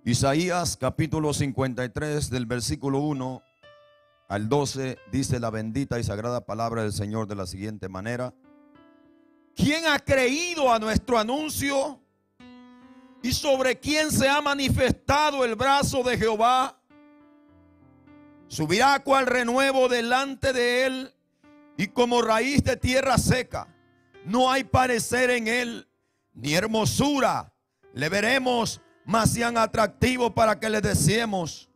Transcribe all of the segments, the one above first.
Isaías capítulo 53 del versículo 1 al 12 dice la bendita y sagrada palabra del Señor de la siguiente manera: ¿quién ha creído a nuestro anuncio? ¿Y sobre quién se ha manifestado el brazo de Jehová? Subirá cual renuevo delante de él, y como raíz de tierra seca. No hay parecer en él, ni hermosura le veremos, mas sean atractivo para que le deseemos.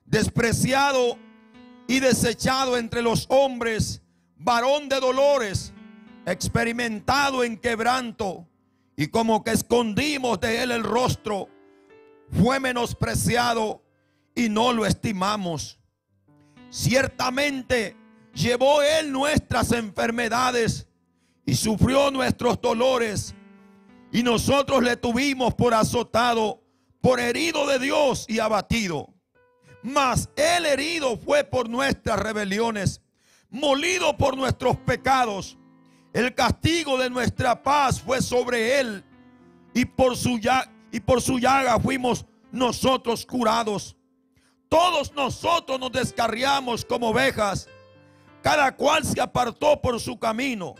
Despreciado y desechado entre los hombres, varón de dolores, experimentado en quebranto, y como que escondimos de él el rostro. Fue menospreciado y no lo estimamos. Ciertamente llevó él nuestras enfermedades y sufrió nuestros dolores, y nosotros le tuvimos por azotado, por herido de Dios y abatido. Mas él herido fue por nuestras rebeliones, molido por nuestros pecados. El castigo de nuestra paz fue sobre él, y por su llaga fuimos nosotros curados. Todos nosotros nos descarriamos como ovejas, cada cual se apartó por su camino.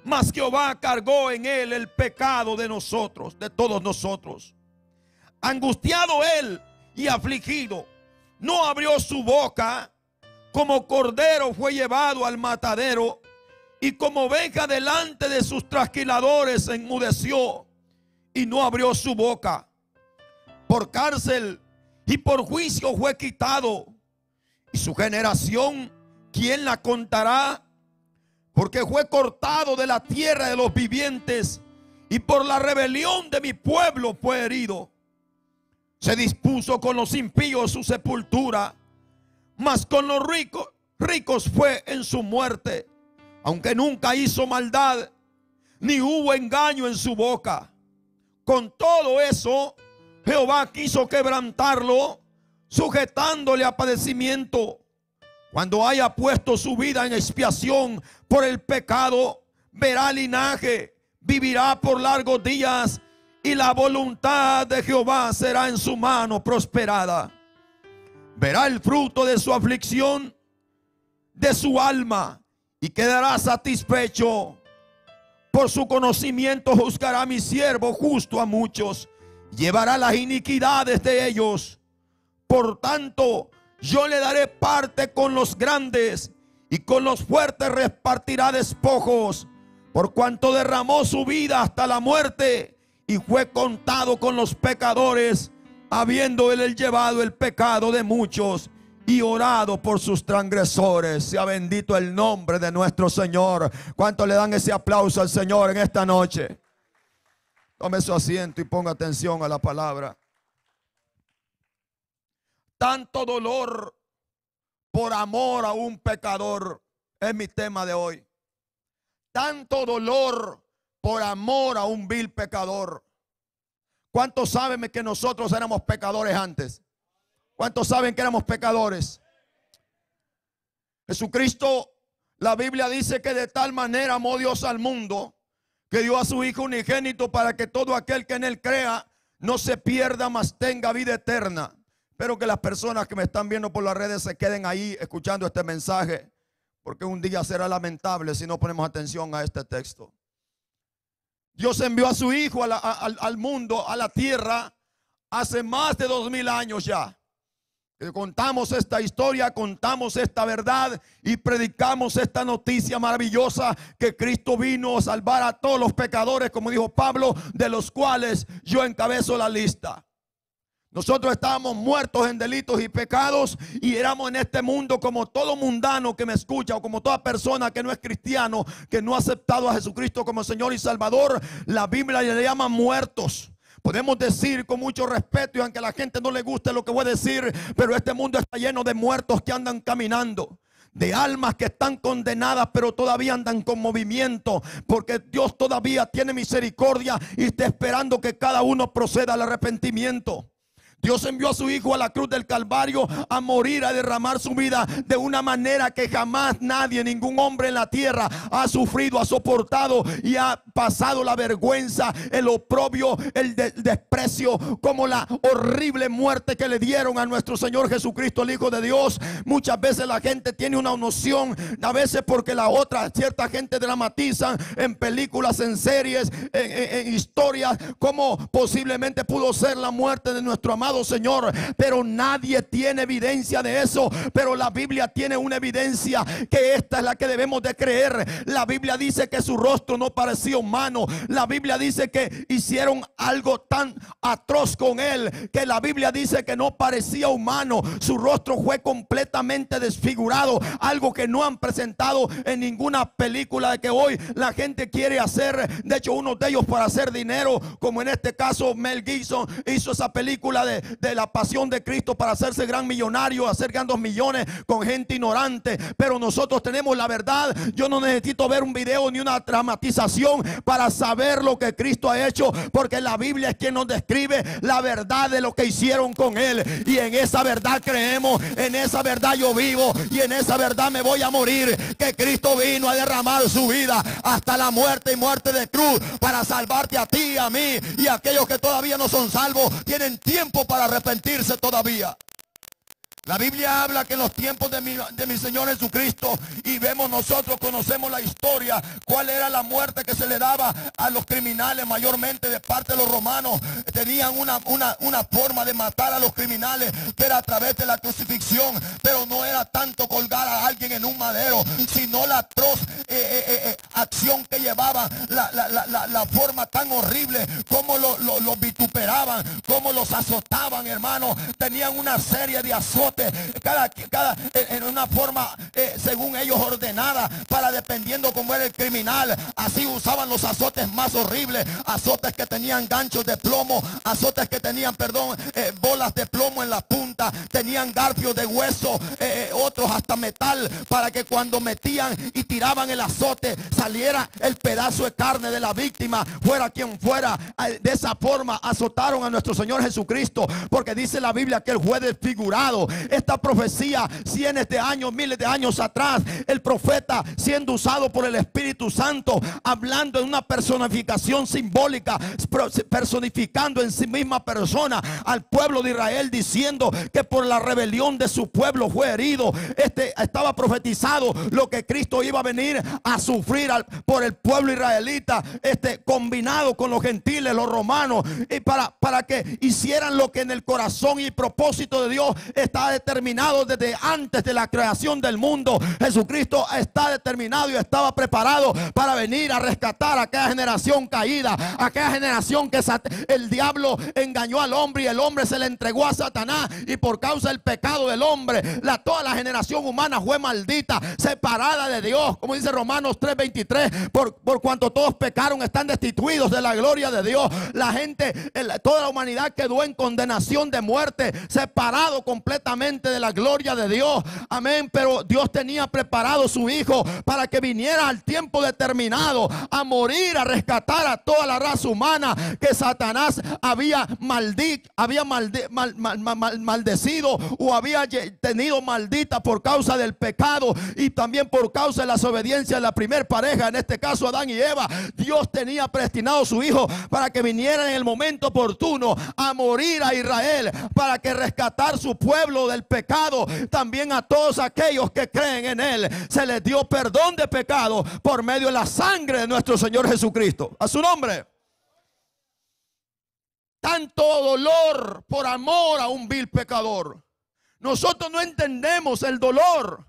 Mas Jehová cargó en él el pecado de nosotros, de todos nosotros. Angustiado él y afligido, no abrió su boca. Como cordero fue llevado al matadero, y como oveja delante de sus trasquiladores enmudeció, y no abrió su boca. Por cárcel y por juicio fue quitado, y su generación, ¿quién la contará? Porque fue cortado de la tierra de los vivientes, y por la rebelión de mi pueblo fue herido. Se dispuso con los impíos su sepultura, mas con los ricos fue en su muerte. Aunque nunca hizo maldad, ni hubo engaño en su boca. Con todo eso, Jehová quiso quebrantarlo, sujetándole a padecimiento. Cuando haya puesto su vida en expiación por el pecado, verá linaje, vivirá por largos días, y la voluntad de Jehová será en su mano prosperada. Verá el fruto de su aflicción, de su alma, y quedará satisfecho. Por su conocimiento juzgará mi siervo justo a muchos, llevará las iniquidades de ellos. Por tanto, yo le daré parte con los grandes, y con los fuertes repartirá despojos. Por cuanto derramó su vida hasta la muerte, y fue contado con los pecadores, habiendo él llevado el pecado de muchos y orado por sus transgresores. Sea bendito el nombre de nuestro Señor. ¿Cuánto le dan ese aplauso al Señor en esta noche? Tome su asiento y ponga atención a la palabra. Tanto dolor por amor a un pecador es mi tema de hoy. Tanto dolor por amor a un vil pecador. ¿Cuántos saben que nosotros éramos pecadores antes? ¿Cuántos saben que éramos pecadores? Jesucristo, la Biblia dice que de tal manera amó Dios al mundo, que dio a su Hijo unigénito para que todo aquel que en él crea no se pierda, mas tenga vida eterna. Espero que las personas que me están viendo por las redes se queden ahí escuchando este mensaje, porque un día será lamentable si no ponemos atención a este texto. Dios envió a su Hijo al mundo, a la tierra, hace más de 2000 años ya. Contamos esta historia, contamos esta verdad y predicamos esta noticia maravillosa, que Cristo vino a salvar a todos los pecadores, como dijo Pablo, de los cuales yo encabezo la lista. Nosotros estábamos muertos en delitos y pecados, y éramos en este mundo como todo mundano que me escucha, o como toda persona que no es cristiano, que no ha aceptado a Jesucristo como Señor y Salvador. La Biblia le llama muertos. Podemos decir con mucho respeto, y aunque a la gente no le guste lo que voy a decir, pero este mundo está lleno de muertos que andan caminando, de almas que están condenadas pero todavía andan con movimiento, porque Dios todavía tiene misericordia y está esperando que cada uno proceda al arrepentimiento. Dios envió a su Hijo a la cruz del Calvario a morir, a derramar su vida de una manera que jamás nadie, ningún hombre en la tierra ha sufrido, ha soportado y ha pasado la vergüenza, el oprobio, el desprecio, como la horrible muerte que le dieron a nuestro Señor Jesucristo, el Hijo de Dios. Muchas veces la gente tiene una noción, a veces porque la otra, cierta gente dramatiza en películas, en series, en historias, como posiblemente pudo ser la muerte de nuestro amado Señor, pero nadie tiene evidencia de eso. Pero la Biblia tiene una evidencia, que esta es la que debemos de creer. La Biblia dice que su rostro no parecía humano. La Biblia dice que hicieron algo tan atroz con él, que la Biblia dice que no parecía humano. Su rostro fue completamente desfigurado, algo que no han presentado en ninguna película de que hoy la gente quiere hacer. De hecho, uno de ellos, para hacer dinero, como en este caso Mel Gibson hizo esa película de la pasión de Cristo para hacerse gran millonario, hacer grandes millones con gente ignorante. Pero nosotros tenemos la verdad. Yo no necesito ver un video ni una dramatización para saber lo que Cristo ha hecho, porque la Biblia es quien nos describe la verdad de lo que hicieron con él, y en esa verdad creemos, en esa verdad yo vivo, y en esa verdad me voy a morir, que Cristo vino a derramar su vida hasta la muerte y muerte de cruz para salvarte a ti, a mí, y a aquellos que todavía no son salvos tienen tiempo para arrepentirse todavía. La Biblia habla que en los tiempos de mi Señor Jesucristo, y vemos nosotros, conocemos la historia, cuál era la muerte que se le daba a los criminales, mayormente de parte de los romanos. Tenían una forma de matar a los criminales, que era a través de la crucifixión, pero no era tanto colgar a alguien en un madero, sino la atroz acción que llevaba, la forma tan horrible, como los vituperaban, como los azotaban, hermano. Tenían una serie de azotes, cada en una forma según ellos ordenada, para dependiendo cómo era el criminal. Así usaban los azotes más horribles, azotes que tenían ganchos de plomo, azotes que tenían, bolas de plomo en la punta, tenían garfios de hueso, otros hasta metal, para que cuando metían y tiraban el azote saliera el pedazo de carne de la víctima, fuera quien fuera. De esa forma azotaron a nuestro Señor Jesucristo, porque dice la Biblia que él fue desfigurado. Esta profecía, cientos de años, miles de años atrás, el profeta, siendo usado por el Espíritu Santo, hablando en una personificación simbólica, personificando en sí misma persona al pueblo de Israel, diciendo que por la rebelión de su pueblo fue herido. Estaba profetizado lo que Cristo iba a venir a sufrir por el pueblo israelita, combinado con los gentiles, los romanos, y para que hicieran lo que en el corazón y propósito de Dios está determinado desde antes de la creación del mundo. Jesucristo está determinado y estaba preparado para venir a rescatar a aquella generación caída, aquella generación que el diablo engañó al hombre y el hombre se le entregó a Satanás, y por causa del pecado del hombre, toda la generación humana fue maldita, separada de Dios, como dice Romanos 3:23, por cuanto todos pecaron, están destituidos de la gloria de Dios. La gente, toda la humanidad quedó en condenación de muerte, separado completamente de la gloria de Dios. Amén. Pero Dios tenía preparado su Hijo para que viniera al tiempo determinado a morir, a rescatar a toda la raza humana que Satanás había maldecido, o había tenido maldita por causa del pecado, y también por causa de la desobediencia de la primer pareja, en este caso Adán y Eva. Dios tenía predestinado a su Hijo para que viniera en el momento oportuno a morir a Israel, para que rescatar su pueblo del pecado. También a todos aquellos que creen en él se les dio perdón de pecado por medio de la sangre de nuestro Señor Jesucristo. A su nombre. Tanto dolor por amor a un vil pecador. Nosotros no entendemos el dolor.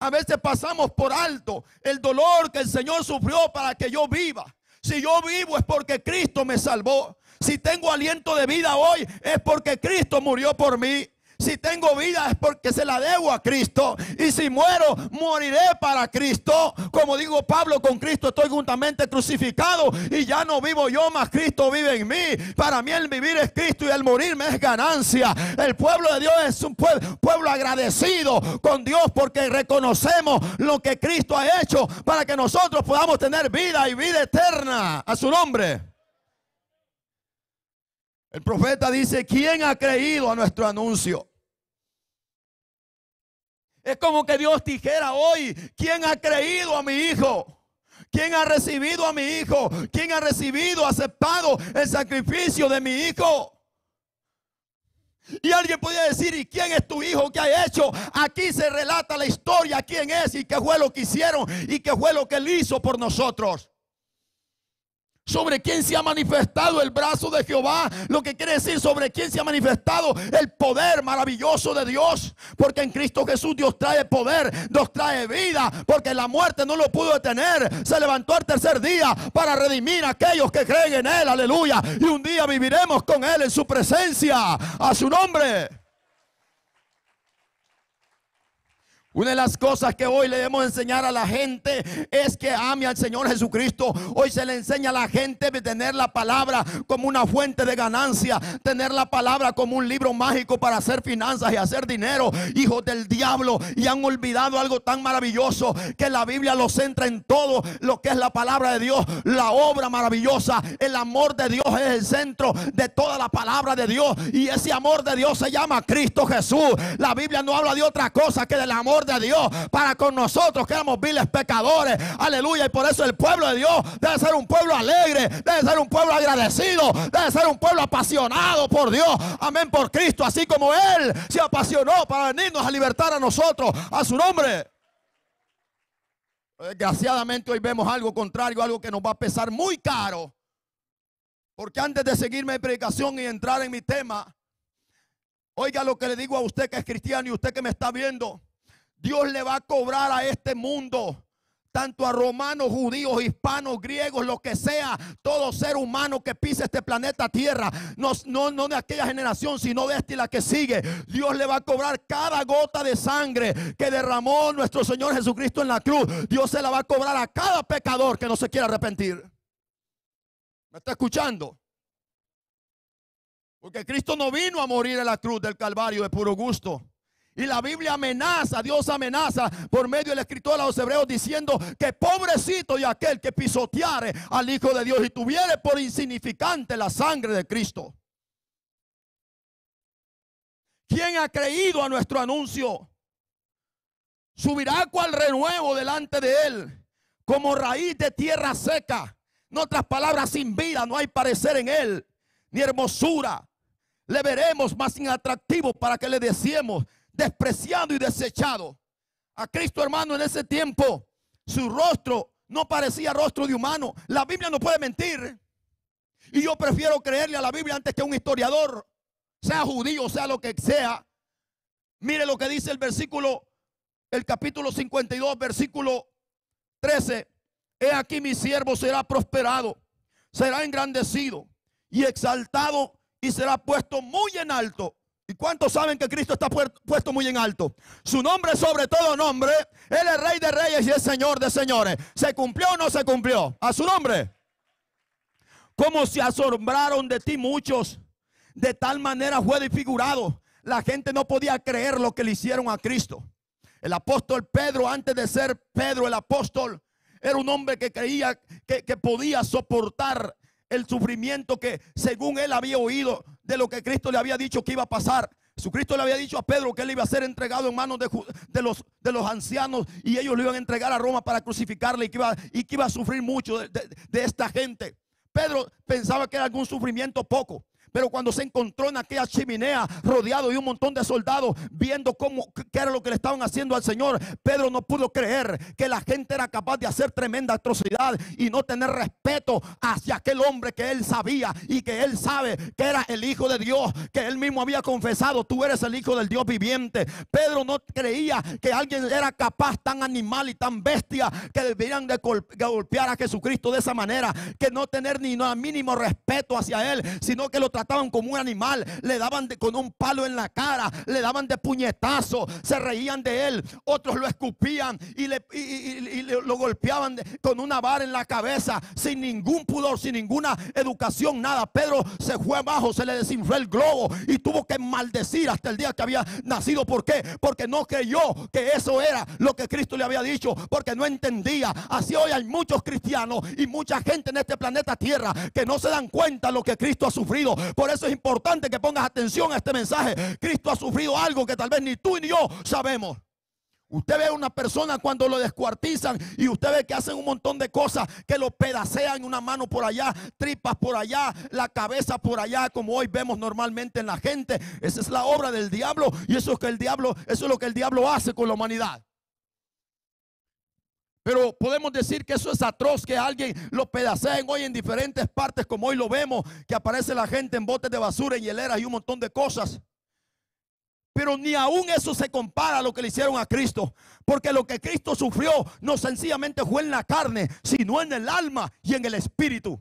A veces pasamos por alto el dolor que el Señor sufrió para que yo viva. Si yo vivo es porque Cristo me salvó. Si tengo aliento de vida hoy es porque Cristo murió por mí. Si tengo vida es porque se la debo a Cristo. Y si muero, moriré para Cristo. Como digo Pablo, con Cristo estoy juntamente crucificado, y ya no vivo yo, mas Cristo vive en mí. Para mí el vivir es Cristo y el morir me es ganancia. El pueblo de Dios es un pueblo agradecido con Dios, porque reconocemos lo que Cristo ha hecho para que nosotros podamos tener vida y vida eterna. A su nombre. El profeta dice: ¿quién ha creído a nuestro anuncio? Es como que Dios dijera hoy: ¿quién ha creído a mi hijo? ¿Quién ha recibido a mi hijo? ¿Quién ha recibido, aceptado el sacrificio de mi hijo? Y alguien podría decir: ¿y quién es tu hijo? ¿Qué ha hecho? Aquí se relata la historia, quién es y qué fue lo que hicieron y qué fue lo que él hizo por nosotros. Sobre quién se ha manifestado el brazo de Jehová, lo que quiere decir sobre quién se ha manifestado el poder maravilloso de Dios. Porque en Cristo Jesús Dios trae poder, Dios trae vida, porque la muerte no lo pudo detener. Se levantó al tercer día para redimir a aquellos que creen en Él, aleluya. Y un día viviremos con Él en su presencia, a su nombre. Una de las cosas que hoy le debemos enseñar a la gente es que ame al Señor Jesucristo. Hoy se le enseña a la gente de tener la palabra como una fuente de ganancia, tener la palabra como un libro mágico para hacer finanzas y hacer dinero. Hijos del diablo, y han olvidado algo tan maravilloso, que la Biblia lo centra en todo lo que es la palabra de Dios, la obra maravillosa. El amor de Dios es el centro de toda la palabra de Dios, y ese amor de Dios se llama Cristo Jesús. La Biblia no habla de otra cosa que del amor de Dios para con nosotros, que éramos viles pecadores, aleluya. Y por eso el pueblo de Dios debe ser un pueblo alegre, debe ser un pueblo agradecido, debe ser un pueblo apasionado por Dios, amén, por Cristo, así como Él se apasionó para venirnos a libertar a nosotros, a su nombre. Desgraciadamente hoy vemos algo contrario, algo que nos va a pesar muy caro, porque antes de seguir mi predicación y entrar en mi tema, oiga lo que le digo a usted que es cristiano y usted que me está viendo. Dios le va a cobrar a este mundo, tanto a romanos, judíos, hispanos, griegos, lo que sea, todo ser humano que pise este planeta Tierra, no de aquella generación, sino de esta y la que sigue. Dios le va a cobrar cada gota de sangre que derramó nuestro Señor Jesucristo en la cruz. Dios se la va a cobrar a cada pecador que no se quiera arrepentir. ¿Me está escuchando? Porque Cristo no vino a morir en la cruz del Calvario de puro gusto. Y la Biblia amenaza, Dios amenaza por medio del escritor a los hebreos diciendo que pobrecito de aquel que pisoteare al Hijo de Dios y tuviere por insignificante la sangre de Cristo. ¿Quién ha creído a nuestro anuncio? Subirá cual renuevo delante de Él, como raíz de tierra seca. En otras palabras, sin vida, no hay parecer en Él, ni hermosura. Le veremos más inatractivo para que le deseemos, despreciado y desechado. A Cristo, hermano, en ese tiempo su rostro no parecía rostro de humano. La Biblia no puede mentir, y yo prefiero creerle a la Biblia antes que a un historiador, sea judío, sea lo que sea. Mire lo que dice el capítulo 52, versículo 13. He aquí mi siervo será prosperado, será engrandecido y exaltado, y será puesto muy en alto. ¿Y cuántos saben que Cristo está puesto muy en alto? Su nombre sobre todo nombre. Él es Rey de reyes y es Señor de señores. ¿Se cumplió o no se cumplió? A su nombre. Como se asombraron de ti muchos, de tal manera fue desfigurado. La gente no podía creer lo que le hicieron a Cristo. El apóstol Pedro, antes de ser Pedro el apóstol, era un hombre que creía que podía soportar el sufrimiento que según él había oído de lo que Cristo le había dicho que iba a pasar. Jesucristo le había dicho a Pedro que él iba a ser entregado en manos de los ancianos, y ellos lo iban a entregar a Roma para crucificarle, y que iba a sufrir mucho de esta gente. Pedro pensaba que era algún sufrimiento poco. Pero cuando se encontró en aquella chimenea rodeado de un montón de soldados, viendo qué era lo que le estaban haciendo al Señor, Pedro no pudo creer que la gente era capaz de hacer tremenda atrocidad y no tener respeto hacia aquel hombre que él sabía y que él sabe que era el Hijo de Dios, que él mismo había confesado: tú eres el Hijo del Dios viviente. Pedro no creía que alguien era capaz, tan animal y tan bestia, que deberían de golpear a Jesucristo de esa manera, que no tener ni el mínimo respeto hacia él, sino que lo trataban como un animal, le daban con un palo en la cara, le daban de puñetazo, se reían de él, otros lo escupían y lo golpeaban con una vara en la cabeza, sin ningún pudor, sin ninguna educación, nada. Pedro se fue abajo, se le desinfló el globo y tuvo que maldecir hasta el día que había nacido. ¿Por qué? Porque no creyó que eso era lo que Cristo le había dicho, porque no entendía. Así hoy hay muchos cristianos y mucha gente en este planeta Tierra que no se dan cuenta de lo que Cristo ha sufrido, Por eso es importante que pongas atención a este mensaje. Cristo ha sufrido algo que tal vez ni tú ni yo sabemos. Usted ve a una persona cuando lo descuartizan y usted ve que hacen un montón de cosas, que lo pedacean, una mano por allá, tripas por allá, la cabeza por allá, como hoy vemos normalmente en la gente. Esa es la obra del diablo, y eso es lo que el diablo hace con la humanidad. Pero podemos decir que eso es atroz, que alguien lo pedaceen hoy en diferentes partes, como hoy lo vemos, que aparece la gente en botes de basura, en hieleras y un montón de cosas. Pero ni aún eso se compara a lo que le hicieron a Cristo. Porque lo que Cristo sufrió no sencillamente fue en la carne, sino en el alma y en el espíritu.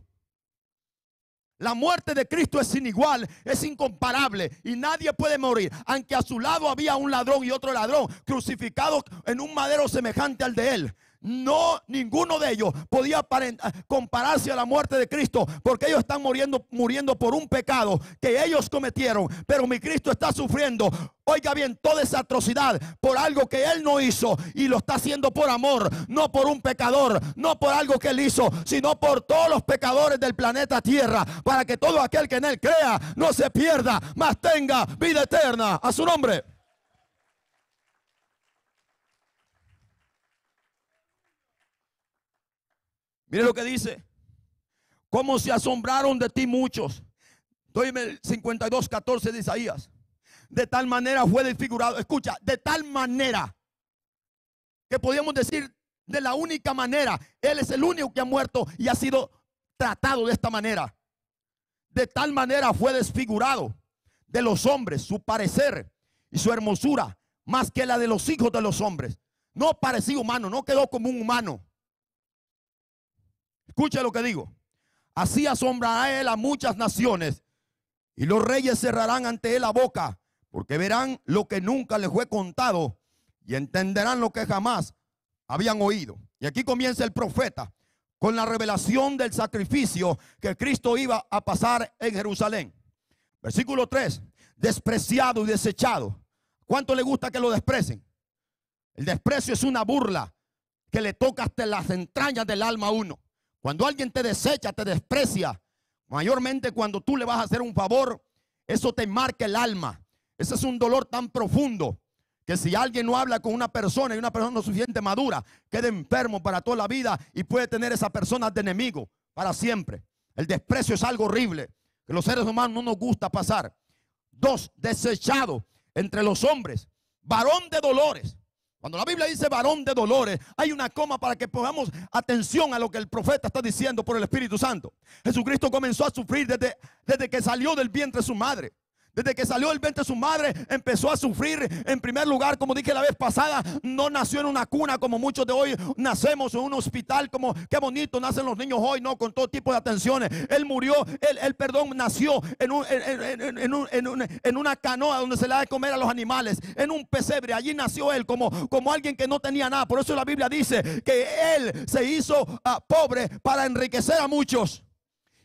La muerte de Cristo es sin igual, es incomparable, y nadie puede morir. Aunque a su lado había un ladrón y otro ladrón crucificados en un madero semejante al de él, no, ninguno de ellos podía compararse a la muerte de Cristo, porque ellos están muriendo por un pecado que ellos cometieron. Pero mi Cristo está sufriendo, oiga bien, toda esa atrocidad por algo que Él no hizo, y lo está haciendo por amor, no por un pecador, no por algo que Él hizo, sino por todos los pecadores del planeta Tierra, para que todo aquel que en Él crea no se pierda, mas tenga vida eterna. A su nombre. Mire lo que dice: cómo se asombraron de ti muchos. Dóyeme el 52:14 de Isaías. De tal manera fue desfigurado. Escucha, de tal manera, que podríamos decir de la única manera. Él es el único que ha muerto y ha sido tratado de esta manera. De tal manera fue desfigurado de los hombres su parecer y su hermosura, más que la de los hijos de los hombres. No parecía humano, no quedó como un humano. Escuche lo que digo: así asombrará él a muchas naciones, y los reyes cerrarán ante él la boca, porque verán lo que nunca les fue contado, y entenderán lo que jamás habían oído. Y aquí comienza el profeta con la revelación del sacrificio que Cristo iba a pasar en Jerusalén. Versículo 3: despreciado y desechado. ¿Cuánto le gusta que lo desprecien? El desprecio es una burla que le toca hasta las entrañas del alma a uno. Cuando alguien te desecha, te desprecia, mayormente cuando tú le vas a hacer un favor, eso te marca el alma. Ese es un dolor tan profundo que si alguien no habla con una persona, y una persona no suficiente madura, queda enfermo para toda la vida y puede tener esa persona de enemigo para siempre. El desprecio es algo horrible que los seres humanos no nos gusta pasar. 2, desechado entre los hombres, varón de dolores. Cuando la Biblia dice varón de dolores, hay una coma para que pongamos atención a lo que el profeta está diciendo por el Espíritu Santo. Jesucristo comenzó a sufrir desde que salió del vientre de su madre. Desde que salió del vientre de su madre empezó a sufrir. En primer lugar, como dije la vez pasada, no nació en una cuna como muchos de hoy nacemos, en un hospital, como qué bonito nacen los niños hoy, no, con todo tipo de atenciones. Él murió, nació en una canoa donde se le da de comer a los animales, en un pesebre. Allí nació él como alguien que no tenía nada. Por eso la Biblia dice que él se hizo pobre para enriquecer a muchos.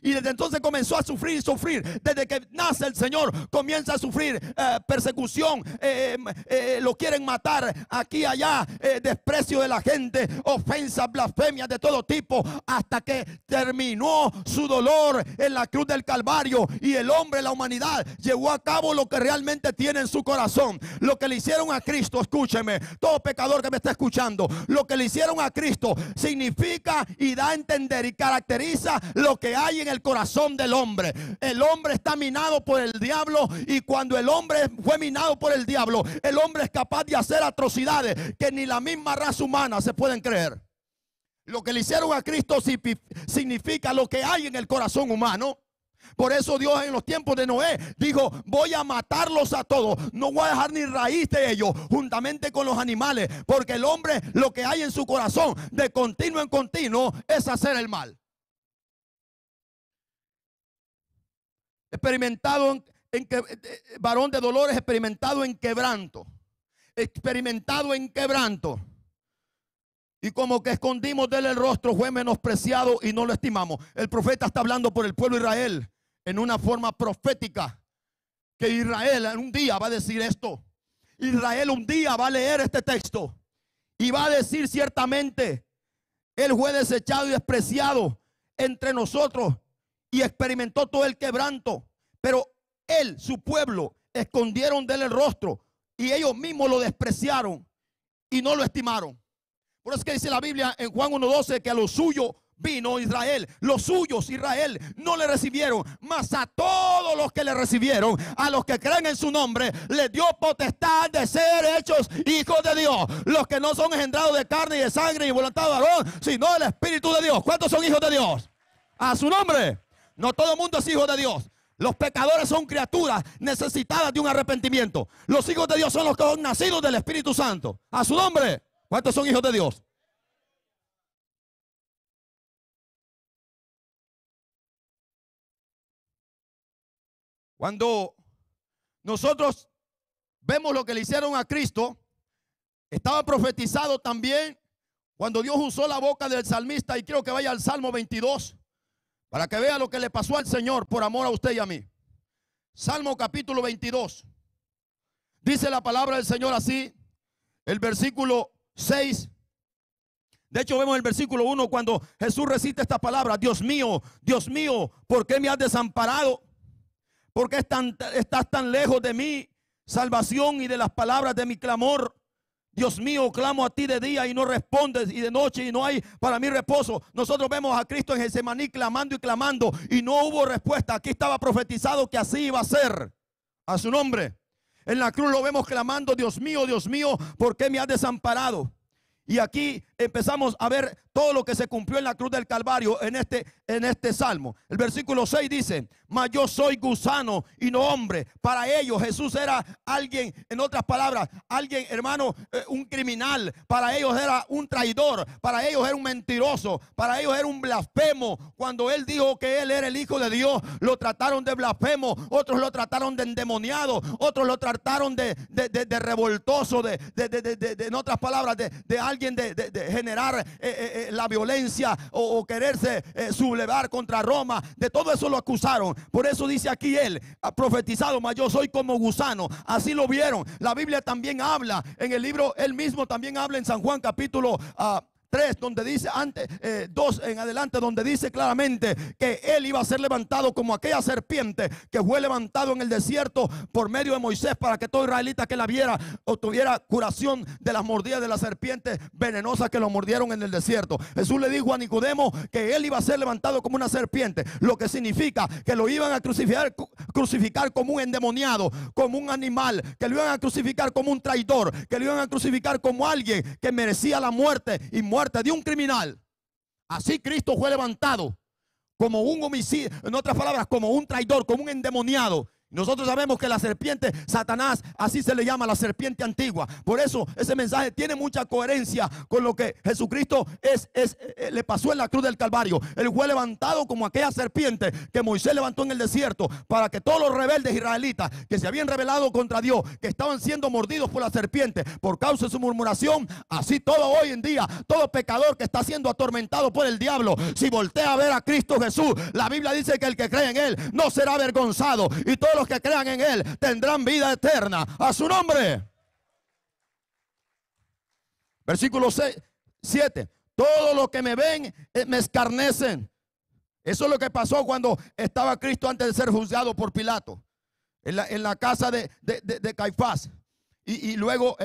Y desde entonces comenzó a sufrir y sufrir. Desde que nace el Señor comienza a sufrir persecución. Lo quieren matar aquí y allá. Desprecio de la gente. Ofensas, blasfemias de todo tipo. Hasta que terminó su dolor en la cruz del Calvario. Y el hombre, la humanidad, llevó a cabo lo que realmente tiene en su corazón. Lo que le hicieron a Cristo, escúcheme, todo pecador que me está escuchando, lo que le hicieron a Cristo significa y da a entender y caracteriza lo que hay en el corazón del hombre. El hombre está minado por el diablo, y cuando el hombre fue minado por el diablo, el hombre es capaz de hacer atrocidades que ni la misma raza humana se pueden creer. Lo que le hicieron a Cristo significa lo que hay en el corazón humano. Por eso Dios en los tiempos de Noé dijo: voy a matarlos a todos, no voy a dejar ni raíz de ellos, juntamente con los animales, porque el hombre, lo que hay en su corazón de continuo en continuo es hacer el mal. Experimentado varón de dolores, experimentado en quebranto. Experimentado en quebranto. Y como que escondimos de él el rostro, fue menospreciado y no lo estimamos. El profeta está hablando por el pueblo de Israel en una forma profética. Que Israel un día va a decir esto. Israel un día va a leer este texto y va a decir ciertamente: él fue desechado y despreciado entre nosotros, y experimentó todo el quebranto, Pero él, su pueblo, escondieron de él el rostro y ellos mismos lo despreciaron y no lo estimaron. Por eso es que dice la Biblia en Juan 1:12 que a lo suyo vino Israel. Los suyos, Israel, no le recibieron, mas a todos los que le recibieron, a los que creen en su nombre, les dio potestad de ser hechos hijos de Dios. Los que no son engendrados de carne y de sangre y voluntad de varón, sino del Espíritu de Dios. ¿Cuántos son hijos de Dios? A su nombre. No todo el mundo es hijo de Dios. Los pecadores son criaturas necesitadas de un arrepentimiento. Los hijos de Dios son los que son nacidos del Espíritu Santo. A su nombre. ¿Cuántos son hijos de Dios? Cuando nosotros vemos lo que le hicieron a Cristo, estaba profetizado también cuando Dios usó la boca del salmista, y quiero que vaya al Salmo 22 para que vea lo que le pasó al Señor por amor a usted y a mí. Salmo capítulo 22. Dice la palabra del Señor así, el versículo 6. De hecho vemos el versículo 1 cuando Jesús recita esta palabra: Dios mío, ¿por qué me has desamparado? ¿Por qué estás tan lejos de mi salvación y de las palabras de mi clamor? Dios mío, clamo a ti de día y no respondes, y de noche y no hay para mí reposo. Nosotros vemos a Cristo en Getsemaní clamando y clamando y no hubo respuesta. Aquí estaba profetizado que así iba a ser. A su nombre. En la cruz lo vemos clamando: Dios mío, ¿por qué me has desamparado? Y aquí empezamos a ver todo lo que se cumplió en la cruz del Calvario en este salmo. El versículo 6 dice: mas yo soy gusano y no hombre. Para ellos Jesús era alguien, en otras palabras, alguien, hermano, un criminal. Para ellos era un traidor. Para ellos era un mentiroso. Para ellos era un blasfemo. Cuando él dijo que él era el Hijo de Dios, lo trataron de blasfemo. Otros lo trataron de endemoniado. Otros lo trataron de revoltoso. En otras palabras, de alguien de generar la violencia o quererse sublevar contra Roma. De todo eso lo acusaron. Por eso dice aquí él, ha profetizado: mas yo soy como gusano. Así lo vieron. La Biblia también habla en el libro, él mismo también habla en San Juan capítulo 3, donde dice, 2 en adelante, donde dice claramente que él iba a ser levantado como aquella serpiente que fue levantado en el desierto por medio de Moisés, para que todo israelita que la viera obtuviera curación de las mordidas de las serpientes venenosas que lo mordieron en el desierto. Jesús le dijo a Nicodemo que él iba a ser levantado como una serpiente, lo que significa que lo iban a crucificar como un endemoniado, como un animal, que lo iban a crucificar como un traidor, que lo iban a crucificar como alguien que merecía la muerte y muerte de un criminal. Así Cristo fue levantado como un homicida, en otras palabras, como un traidor, como un endemoniado. Nosotros sabemos que la serpiente, Satanás, así se le llama, la serpiente antigua. Por eso ese mensaje tiene mucha coherencia con lo que Jesucristo le pasó en la cruz del Calvario. Él fue levantado como aquella serpiente que Moisés levantó en el desierto, para que todos los rebeldes israelitas que se habían rebelado contra Dios, que estaban siendo mordidos por la serpiente por causa de su murmuración, así todo hoy en día, todo pecador que está siendo atormentado por el diablo, si voltea a ver a Cristo Jesús, la Biblia dice que el que cree en él no será avergonzado, y todos los que crean en él tendrán vida eterna. A su nombre. Versículo 7. Todos los que me ven me escarnecen. Eso es lo que pasó cuando estaba Cristo antes de ser juzgado por Pilato en la casa de Caifás. Y luego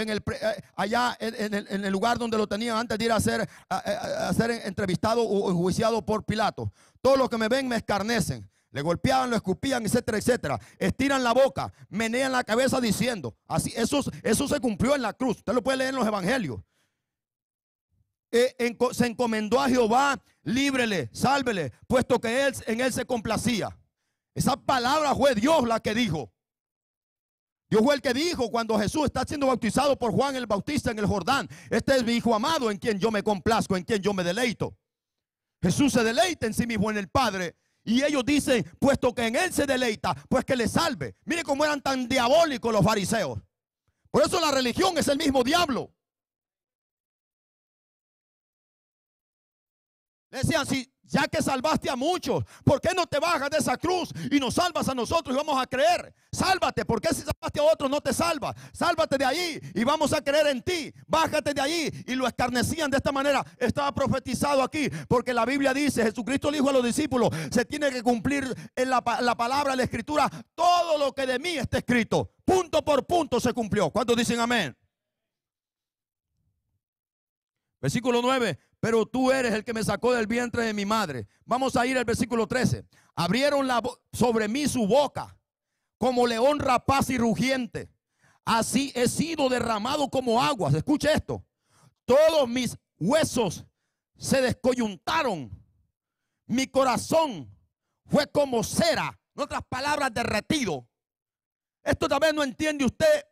allá en el lugar donde lo tenían antes de ir a ser entrevistado o enjuiciado por Pilato. Todos los que me ven me escarnecen. Le golpeaban, lo escupían, etcétera, etcétera. Estiran la boca, menean la cabeza diciendo. Así, eso se cumplió en la cruz. Usted lo puede leer en los evangelios. Se encomendó a Jehová, líbrele, sálvele, puesto que en él se complacía. Esa palabra fue Dios la que dijo. Dios fue el que dijo cuando Jesús está siendo bautizado por Juan el Bautista en el Jordán: este es mi Hijo amado, en quien yo me complazco, en quien yo me deleito. Jesús se deleita en sí mismo, en el Padre. Y ellos dicen: puesto que en él se deleita, pues que le salve. Mire cómo eran tan diabólicos los fariseos. Por eso la religión es el mismo diablo. Le decían: si Ya que salvaste a muchos, ¿por qué no te bajas de esa cruz y nos salvas a nosotros y vamos a creer? Sálvate, porque si salvaste a otros no te salvas. Sálvate de ahí y vamos a creer en ti. Bájate de ahí. Y lo escarnecían de esta manera. Estaba profetizado aquí, porque la Biblia dice, Jesucristo le dijo a los discípulos, se tiene que cumplir en la palabra, en la escritura, todo lo que de mí está escrito. Punto por punto se cumplió. ¿Cuántos dicen amén? Versículo 9. Pero tú eres el que me sacó del vientre de mi madre. Vamos a ir al versículo 13. Abrieron sobre mí su boca, como león rapaz y rugiente. Así he sido derramado como aguas. Escuche esto. Todos mis huesos se descoyuntaron. Mi corazón fue como cera. En otras palabras, derretido. Esto también no entiende usted.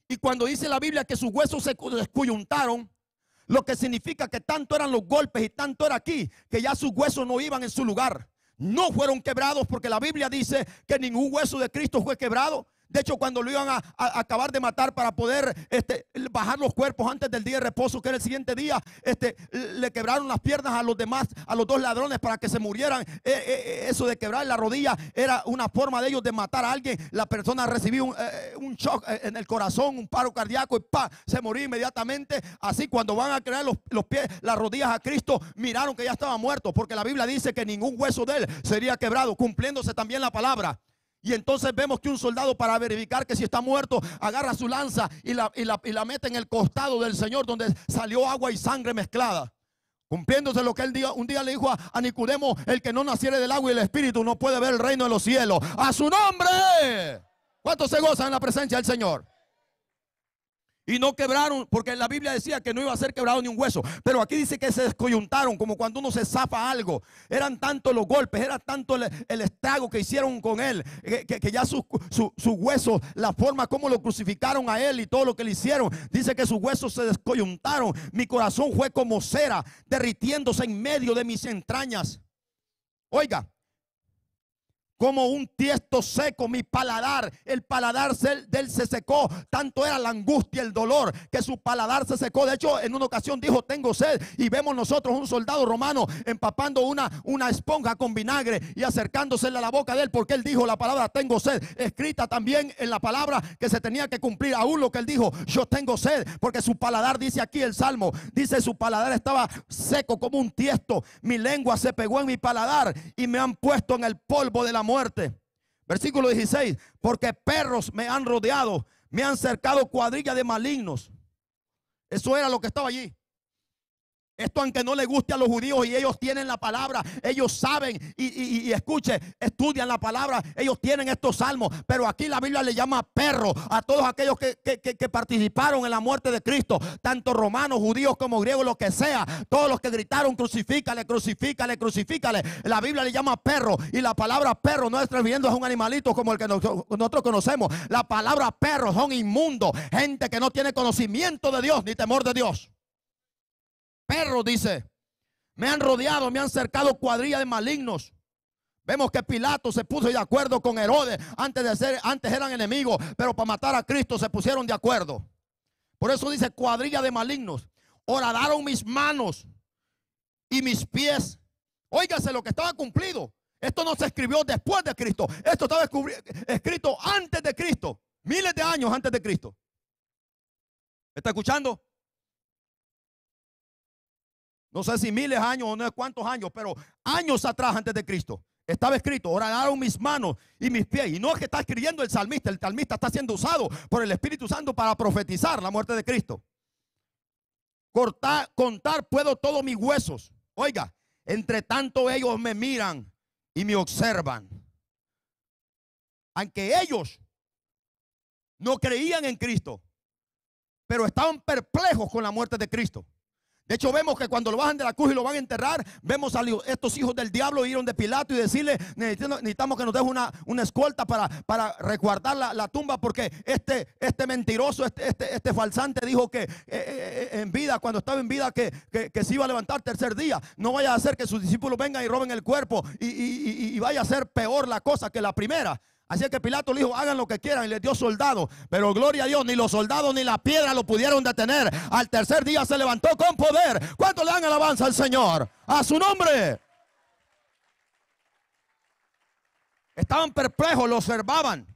Y cuando dice la Biblia que sus huesos se descoyuntaron, lo que significa que tanto eran los golpes y tanto era aquí, que ya sus huesos no iban en su lugar. No fueron quebrados, porque la Biblia dice que ningún hueso de Cristo fue quebrado. De hecho, cuando lo iban a acabar de matar para poder bajar los cuerpos antes del día de reposo, que era el siguiente día, le quebraron las piernas a los demás, a los dos ladrones, para que se murieran. Eso de quebrar la rodilla era una forma de ellos de matar a alguien. La persona recibía un shock en el corazón, un paro cardíaco y se moría inmediatamente. Así, cuando van a quebrar los pies, las rodillas a Cristo, miraron que ya estaba muerto, porque la Biblia dice que ningún hueso de él sería quebrado, cumpliéndose también la palabra. Y entonces vemos que un soldado, para verificar que si está muerto, agarra su lanza y la mete en el costado del Señor, donde salió agua y sangre mezclada, cumpliéndose lo que él un día le dijo a Nicodemo: el que no naciere del agua y del espíritu no puede ver el reino de los cielos. ¡A su nombre! ¿Cuántos se gozan en la presencia del Señor? Y no quebraron, porque la Biblia decía que no iba a ser quebrado ni un hueso. Pero aquí dice que se descoyuntaron, como cuando uno se zafa algo. Eran tanto los golpes, era tanto el estrago que hicieron con él, que ya sus huesos, la forma como lo crucificaron a él y todo lo que le hicieron, dice que sus huesos se descoyuntaron. Mi corazón fue como cera, derritiéndose en medio de mis entrañas. Oiga, como un tiesto seco, mi paladar, el paladar de él se secó. Tanto era la angustia, el dolor, que su paladar se secó. De hecho, en una ocasión dijo: tengo sed. Y vemos nosotros un soldado romano empapando una esponja con vinagre y acercándosele a la boca de él, porque él dijo la palabra tengo sed, escrita también en la palabra que se tenía que cumplir. Aún lo que él dijo, yo tengo sed, porque su paladar, dice aquí el Salmo, dice: su paladar estaba seco como un tiesto. Mi lengua se pegó en mi paladar y me han puesto en el polvo de la muerte. Versículo 16. Porque perros me han rodeado, me han cercado cuadrilla de malignos. Eso era lo que estaba allí. Esto, aunque no le guste a los judíos, y ellos tienen la palabra, ellos saben y escuche, estudian la palabra, ellos tienen estos salmos. Pero aquí la Biblia le llama perro a todos aquellos que participaron en la muerte de Cristo, tanto romanos, judíos como griegos, lo que sea. Todos los que gritaron crucifícale, crucifícale, crucifícale, la Biblia le llama perro. Y la palabra perro no está refiriendo a un animalito como el que nosotros conocemos. La palabra perro son inmundos, gente que no tiene conocimiento de Dios ni temor de Dios. Perros, dice, me han rodeado, me han cercado cuadrilla de malignos. Vemos que Pilato se puso de acuerdo con Herodes. Antes eran enemigos, pero para matar a Cristo se pusieron de acuerdo. Por eso dice cuadrilla de malignos. Horadaron mis manos y mis pies. Óigase lo que estaba cumplido. Esto no se escribió después de Cristo. Esto estaba escrito antes de Cristo. Miles de años antes de Cristo. ¿Está escuchando? No sé si miles de años o no sé cuántos años, pero años atrás, antes de Cristo, estaba escrito: horadaron mis manos y mis pies. Y no es que está escribiendo el salmista está siendo usado por el Espíritu Santo para profetizar la muerte de Cristo. Contar puedo todos mis huesos. Oiga, entre tanto ellos me miran y me observan. Aunque ellos no creían en Cristo, pero estaban perplejos con la muerte de Cristo. De hecho, vemos que cuando lo bajan de la cruz y lo van a enterrar, vemos a estos hijos del diablo ir de Pilato y decirle: necesitamos que nos deje una escolta para resguardar la tumba, porque este mentiroso, este falsante dijo que en vida, cuando estaba en vida, que se iba a levantar tercer día. No vaya a hacer que sus discípulos vengan y roben el cuerpo y vaya a ser peor la cosa que la primera. Así que Pilato le dijo: hagan lo que quieran, y les dio soldados. Pero gloria a Dios, ni los soldados ni la piedra lo pudieron detener. Al tercer día se levantó con poder. ¿Cuánto le dan alabanza al Señor? A su nombre. estaban perplejos, lo observaban.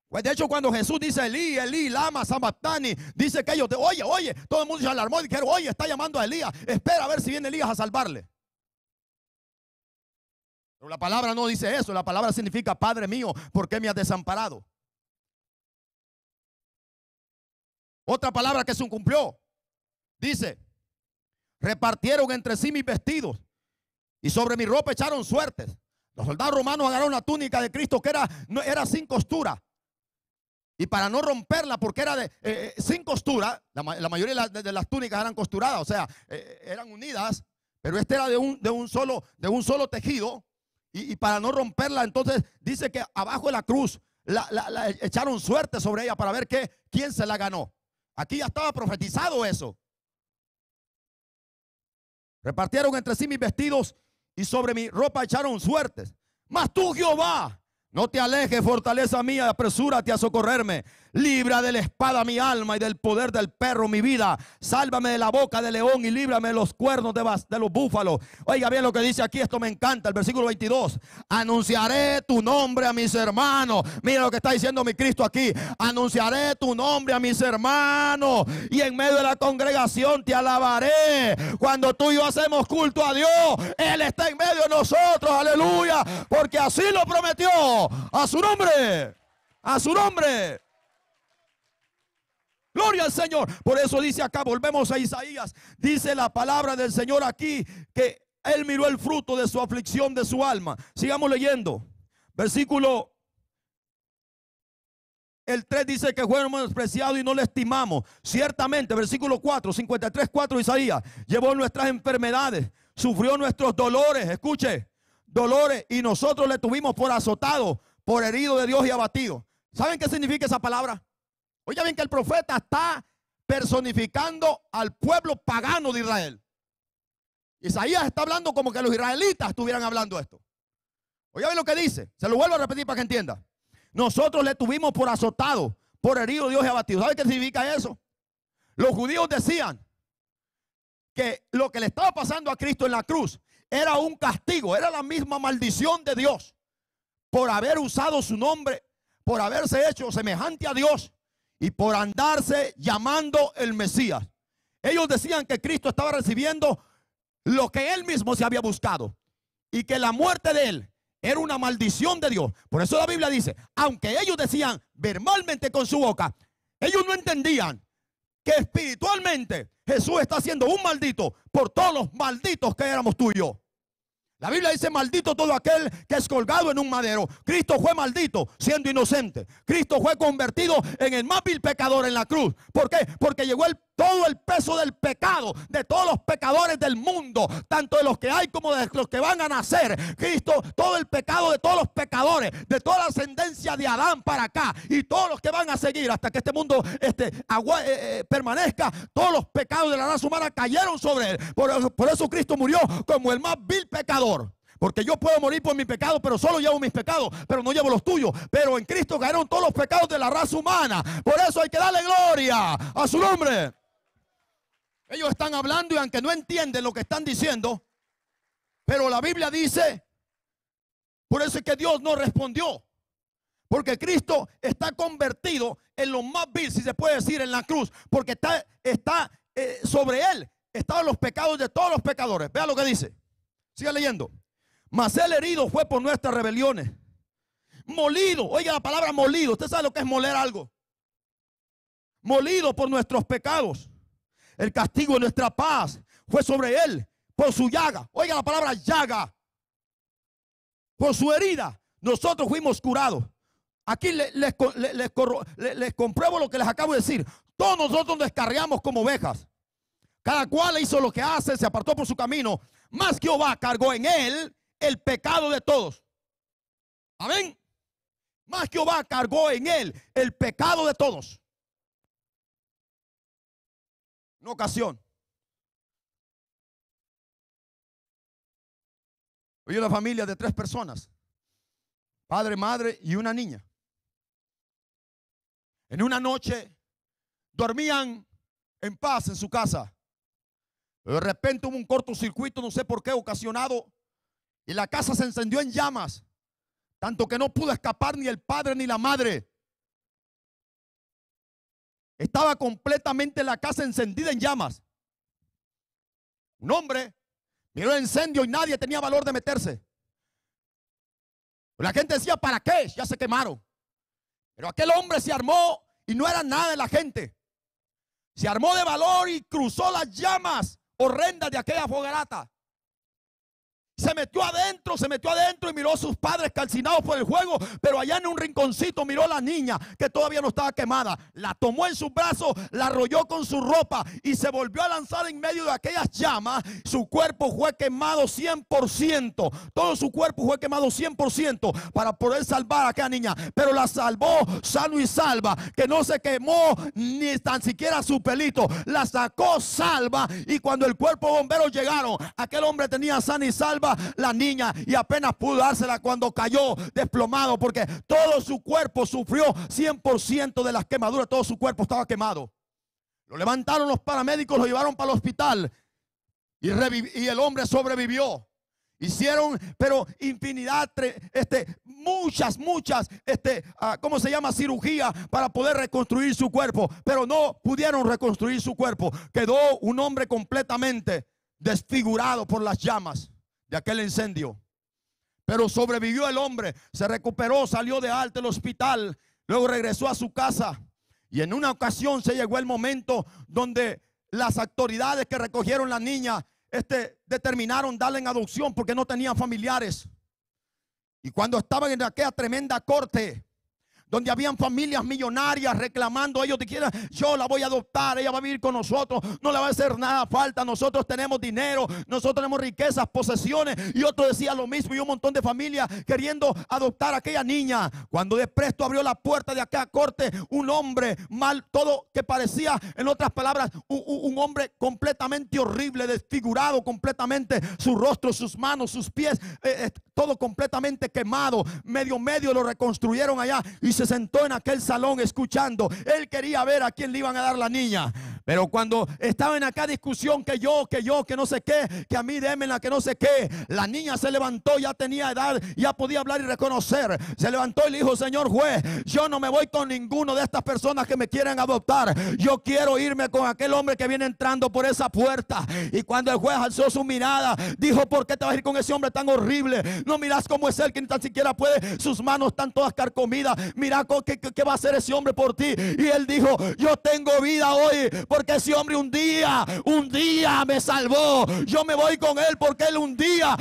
Pues de hecho, cuando Jesús dice Elí, Elí, lama sabactani, dice que ellos, oye, todo el mundo se alarmó y dijeron, oye, está llamando a Elías, espera a ver si viene Elías a salvarle. Pero la palabra no dice eso, la palabra significa, Padre mío, ¿por qué me has desamparado? Otra palabra que se cumplió, dice, repartieron entre sí mis vestidos y sobre mi ropa echaron suertes. Los soldados romanos agarraron la túnica de Cristo que era sin costura. Y para no romperla, porque era sin costura, la mayoría de las túnicas eran costuradas, o sea, eran unidas, pero este era de un solo tejido. Y para no romperla, entonces dice que abajo de la cruz la echaron suerte sobre ella para ver quién se la ganó. Aquí ya estaba profetizado eso. Repartieron entre sí mis vestidos y sobre mi ropa echaron suertes. Mas tú, Jehová, no te alejes, fortaleza mía, apresúrate a socorrerme. Libra de la espada mi alma y del poder del perro mi vida. Sálvame de la boca del león y líbrame de los cuernos de los búfalos. Oiga bien lo que dice aquí, esto me encanta, el versículo 22. Anunciaré tu nombre a mis hermanos. Mira lo que está diciendo mi Cristo aquí. Anunciaré tu nombre a mis hermanos y en medio de la congregación te alabaré. Cuando tú y yo hacemos culto a Dios, Él está en medio de nosotros, aleluya, porque así lo prometió. A su nombre, a su nombre. Gloria al Señor. Por eso dice acá, volvemos a Isaías, dice la palabra del Señor aquí, que Él miró el fruto de su aflicción de su alma. Sigamos leyendo. Versículo el 3 dice que fuimos despreciados y no le estimamos. Ciertamente, versículo 4, 53:4 Isaías, llevó nuestras enfermedades, sufrió nuestros dolores. Escuche, dolores, y nosotros le tuvimos por azotado, por herido de Dios y abatido. ¿Saben qué significa esa palabra? Oiga bien que el profeta está personificando al pueblo pagano de Israel. Isaías está hablando como que los israelitas estuvieran hablando esto. Oiga bien lo que dice, se lo vuelvo a repetir para que entienda. Nosotros le tuvimos por azotado, por herido de Dios y abatido. ¿Sabe qué significa eso? Los judíos decían que lo que le estaba pasando a Cristo en la cruz era un castigo, era la misma maldición de Dios por haber usado su nombre, por haberse hecho semejante a Dios y por andarse llamando el Mesías. Ellos decían que Cristo estaba recibiendo lo que Él mismo se había buscado y que la muerte de Él era una maldición de Dios. Por eso la Biblia dice, aunque ellos decían verbalmente con su boca, ellos no entendían que espiritualmente Jesús está siendo un maldito por todos los malditos que éramos tú y yo. La Biblia dice, maldito todo aquel que es colgado en un madero. Cristo fue maldito siendo inocente. Cristo fue convertido en el más vil pecador en la cruz. ¿Por qué? Porque llegó todo el peso del pecado de todos los pecadores del mundo, tanto de los que hay como de los que van a nacer. Cristo, todo el pecado de todos los pecadores, de toda la ascendencia de Adán para acá y todos los que van a seguir hasta que este mundo permanezca, todos los pecados de la raza humana cayeron sobre Él. Por eso Cristo murió como el más vil pecador. Porque yo puedo morir por mi pecado, pero solo llevo mis pecados, pero no llevo los tuyos. Pero en Cristo cayeron todos los pecados de la raza humana. Por eso hay que darle gloria a su nombre. Ellos están hablando y aunque no entienden lo que están diciendo, pero la Biblia dice, por eso es que Dios no respondió. Porque Cristo está convertido en lo más vil, si se puede decir, en la cruz. Porque está sobre Él estaban los pecados de todos los pecadores. Vea lo que dice. Siga leyendo. Mas el herido fue por nuestras rebeliones. Molido. Oiga la palabra molido. Usted sabe lo que es moler algo. Molido por nuestros pecados. El castigo de nuestra paz fue sobre Él por su llaga. Oiga la palabra llaga. Por su herida nosotros fuimos curados. Aquí les compruebo lo que les acabo de decir. Todos nosotros nos descarriamos como ovejas. Cada cual hizo lo que hace, se apartó por su camino. Mas Jehová cargó en Él el pecado de todos. Amén. Mas Jehová cargó en Él el pecado de todos. Una ocasión, había una familia de 3 personas, padre, madre y una niña. En una noche dormían en paz en su casa. De repente hubo un cortocircuito, no sé por qué, ocasionado, y la casa se encendió en llamas. tanto que no pudo escapar ni el padre ni la madre. Estaba completamente la casa encendida en llamas. Un hombre miró el incendio y nadie tenía valor de meterse. La gente decía, ¿para qué? Ya se quemaron. Pero aquel hombre se armó y no era nada de la gente. Se armó de valor y cruzó las llamas horrendas de aquella fogarata. Se metió adentro y miró a sus padres calcinados por el fuego, pero allá en un rinconcito miró a la niña que todavía no estaba quemada. La tomó en sus brazos, la arrolló con su ropa y se volvió a lanzar en medio de aquellas llamas. Su cuerpo fue quemado 100%. Todo su cuerpo fue quemado 100% para poder salvar a aquella niña. Pero la salvó sano y salva, que no se quemó ni tan siquiera su pelito. La sacó salva, y cuando el cuerpo de bomberos llegaron, aquel hombre tenía sana y salva la niña y apenas pudo dársela cuando cayó desplomado, porque todo su cuerpo sufrió 100% de las quemaduras. Todo su cuerpo estaba quemado. Lo levantaron los paramédicos, lo llevaron para el hospital y el hombre sobrevivió. Hicieron, pero infinidad, muchas, ¿cómo se llama? Cirugía para poder reconstruir su cuerpo, pero no pudieron reconstruir su cuerpo. Quedó un hombre completamente desfigurado por las llamas de aquel incendio. Pero sobrevivió el hombre, se recuperó, salió de alta del hospital, luego regresó a su casa. Y en una ocasión se llegó el momento donde las autoridades que recogieron la niña determinaron darle en adopción porque no tenían familiares. Y cuando estaban en aquella tremenda corte, donde habían familias millonarias reclamando, ellos dijeron, yo la voy a adoptar, ella va a vivir con nosotros, no le va a hacer nada falta, nosotros tenemos dinero, nosotros tenemos riquezas, posesiones. Y otro decía lo mismo, y un montón de familias queriendo adoptar a aquella niña. Cuando de presto abrió la puerta de aquella corte, un hombre mal, todo que parecía, en otras palabras, un hombre completamente horrible, desfigurado completamente, su rostro, sus manos, sus pies, todo completamente quemado. Medio lo reconstruyeron allá y se sentó en aquel salón escuchando. Él quería ver a quién le iban a dar la niña. Pero cuando estaba en acá discusión, que no sé qué, que a mí démenla, que no sé qué, la niña se levantó, ya tenía edad, ya podía hablar y reconocer. Se levantó y le dijo, señor juez, yo no me voy con ninguno de estas personas que me quieren adoptar. Yo quiero irme con aquel hombre que viene entrando por esa puerta. Y cuando el juez alzó su mirada, dijo, ¿por qué te vas a ir con ese hombre tan horrible? No miras cómo es él, que ni tan siquiera puede, sus manos están todas carcomidas. Mira qué va a hacer ese hombre por ti. Y él dijo, yo tengo vida hoy porque ese hombre un día me salvó. Yo me voy con él porque él un día,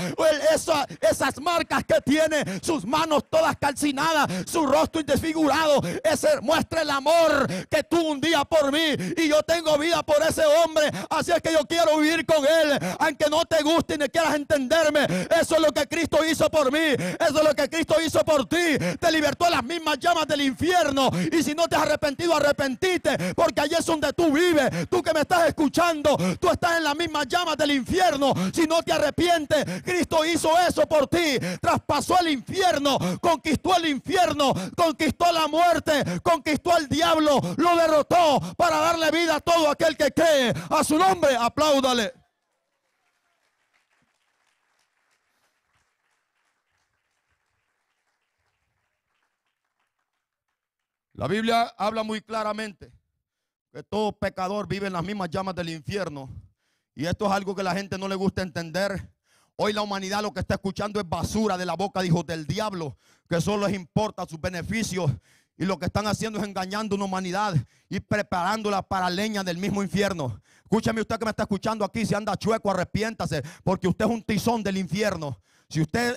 esas marcas que tiene, sus manos todas calcinadas, su rostro desfigurado, ese muestra el amor que tuvo un día por mí. Y yo tengo vida por ese hombre. Así es que yo quiero vivir con él, aunque no te guste y no quieras entenderme. Eso es lo que Cristo hizo por mí. Eso es lo que Cristo hizo por ti. Te libertó de las mismas llamas del infierno. Y si no te has arrepentido, arrepentite, porque allí es donde tú vives. Tú que me estás escuchando, tú estás en las mismas llamas del infierno. Si no te arrepientes, Cristo hizo eso por ti. Traspasó el infierno, conquistó el infierno, conquistó la muerte, conquistó al diablo, lo derrotó para darle vida a todo aquel que cree. A su nombre, apláudale. La Biblia habla muy claramente que todo pecador vive en las mismas llamas del infierno. Y esto es algo que a la gente no le gusta entender. Hoy la humanidad lo que está escuchando es basura de la boca de hijos del diablo, que solo les importa sus beneficios. Y lo que están haciendo es engañando a una humanidad y preparándola para leña del mismo infierno. Escúchame usted que me está escuchando aquí, si anda chueco, arrepiéntase, porque usted es un tizón del infierno. Si usted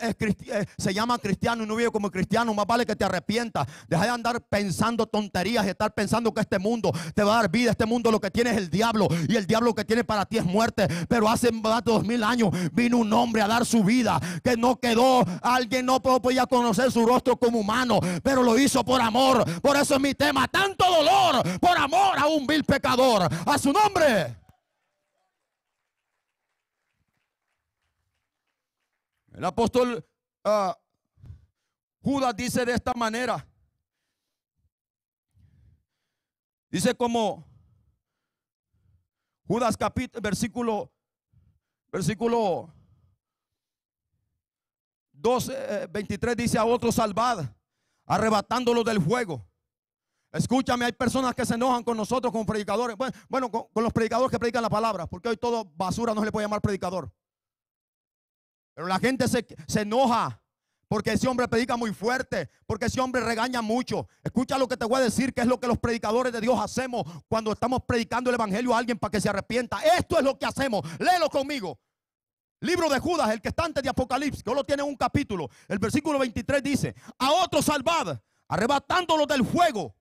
se llama cristiano y no vive como cristiano, más vale que te arrepientas. Deja de andar pensando tonterías y estar pensando que este mundo te va a dar vida. Este mundo lo que tiene es el diablo, y el diablo lo que tiene para ti es muerte. Pero hace más de 2000 años vino un hombre a dar su vida, que no quedó, alguien no podía conocer su rostro como humano, pero lo hizo por amor. Por eso es mi tema, tanto dolor por amor a un vil pecador. A su nombre. El apóstol Judas dice de esta manera. Dice como Judas versículo 2:23 dice: a otros salvad, arrebatándolos del fuego. Escúchame, hay personas que se enojan con nosotros como predicadores. Bueno, con los predicadores que predican la palabra, porque hoy todo basura no se le puede llamar predicador. Pero la gente se enoja porque ese hombre predica muy fuerte, porque ese hombre regaña mucho. Escucha lo que te voy a decir, que es lo que los predicadores de Dios hacemos cuando estamos predicando el evangelio a alguien para que se arrepienta. Esto es lo que hacemos. Léelo conmigo. Libro de Judas, el que está antes de Apocalipsis, que solo tiene un capítulo. El versículo 23 dice: a otros salvad, arrebatándolos del fuego.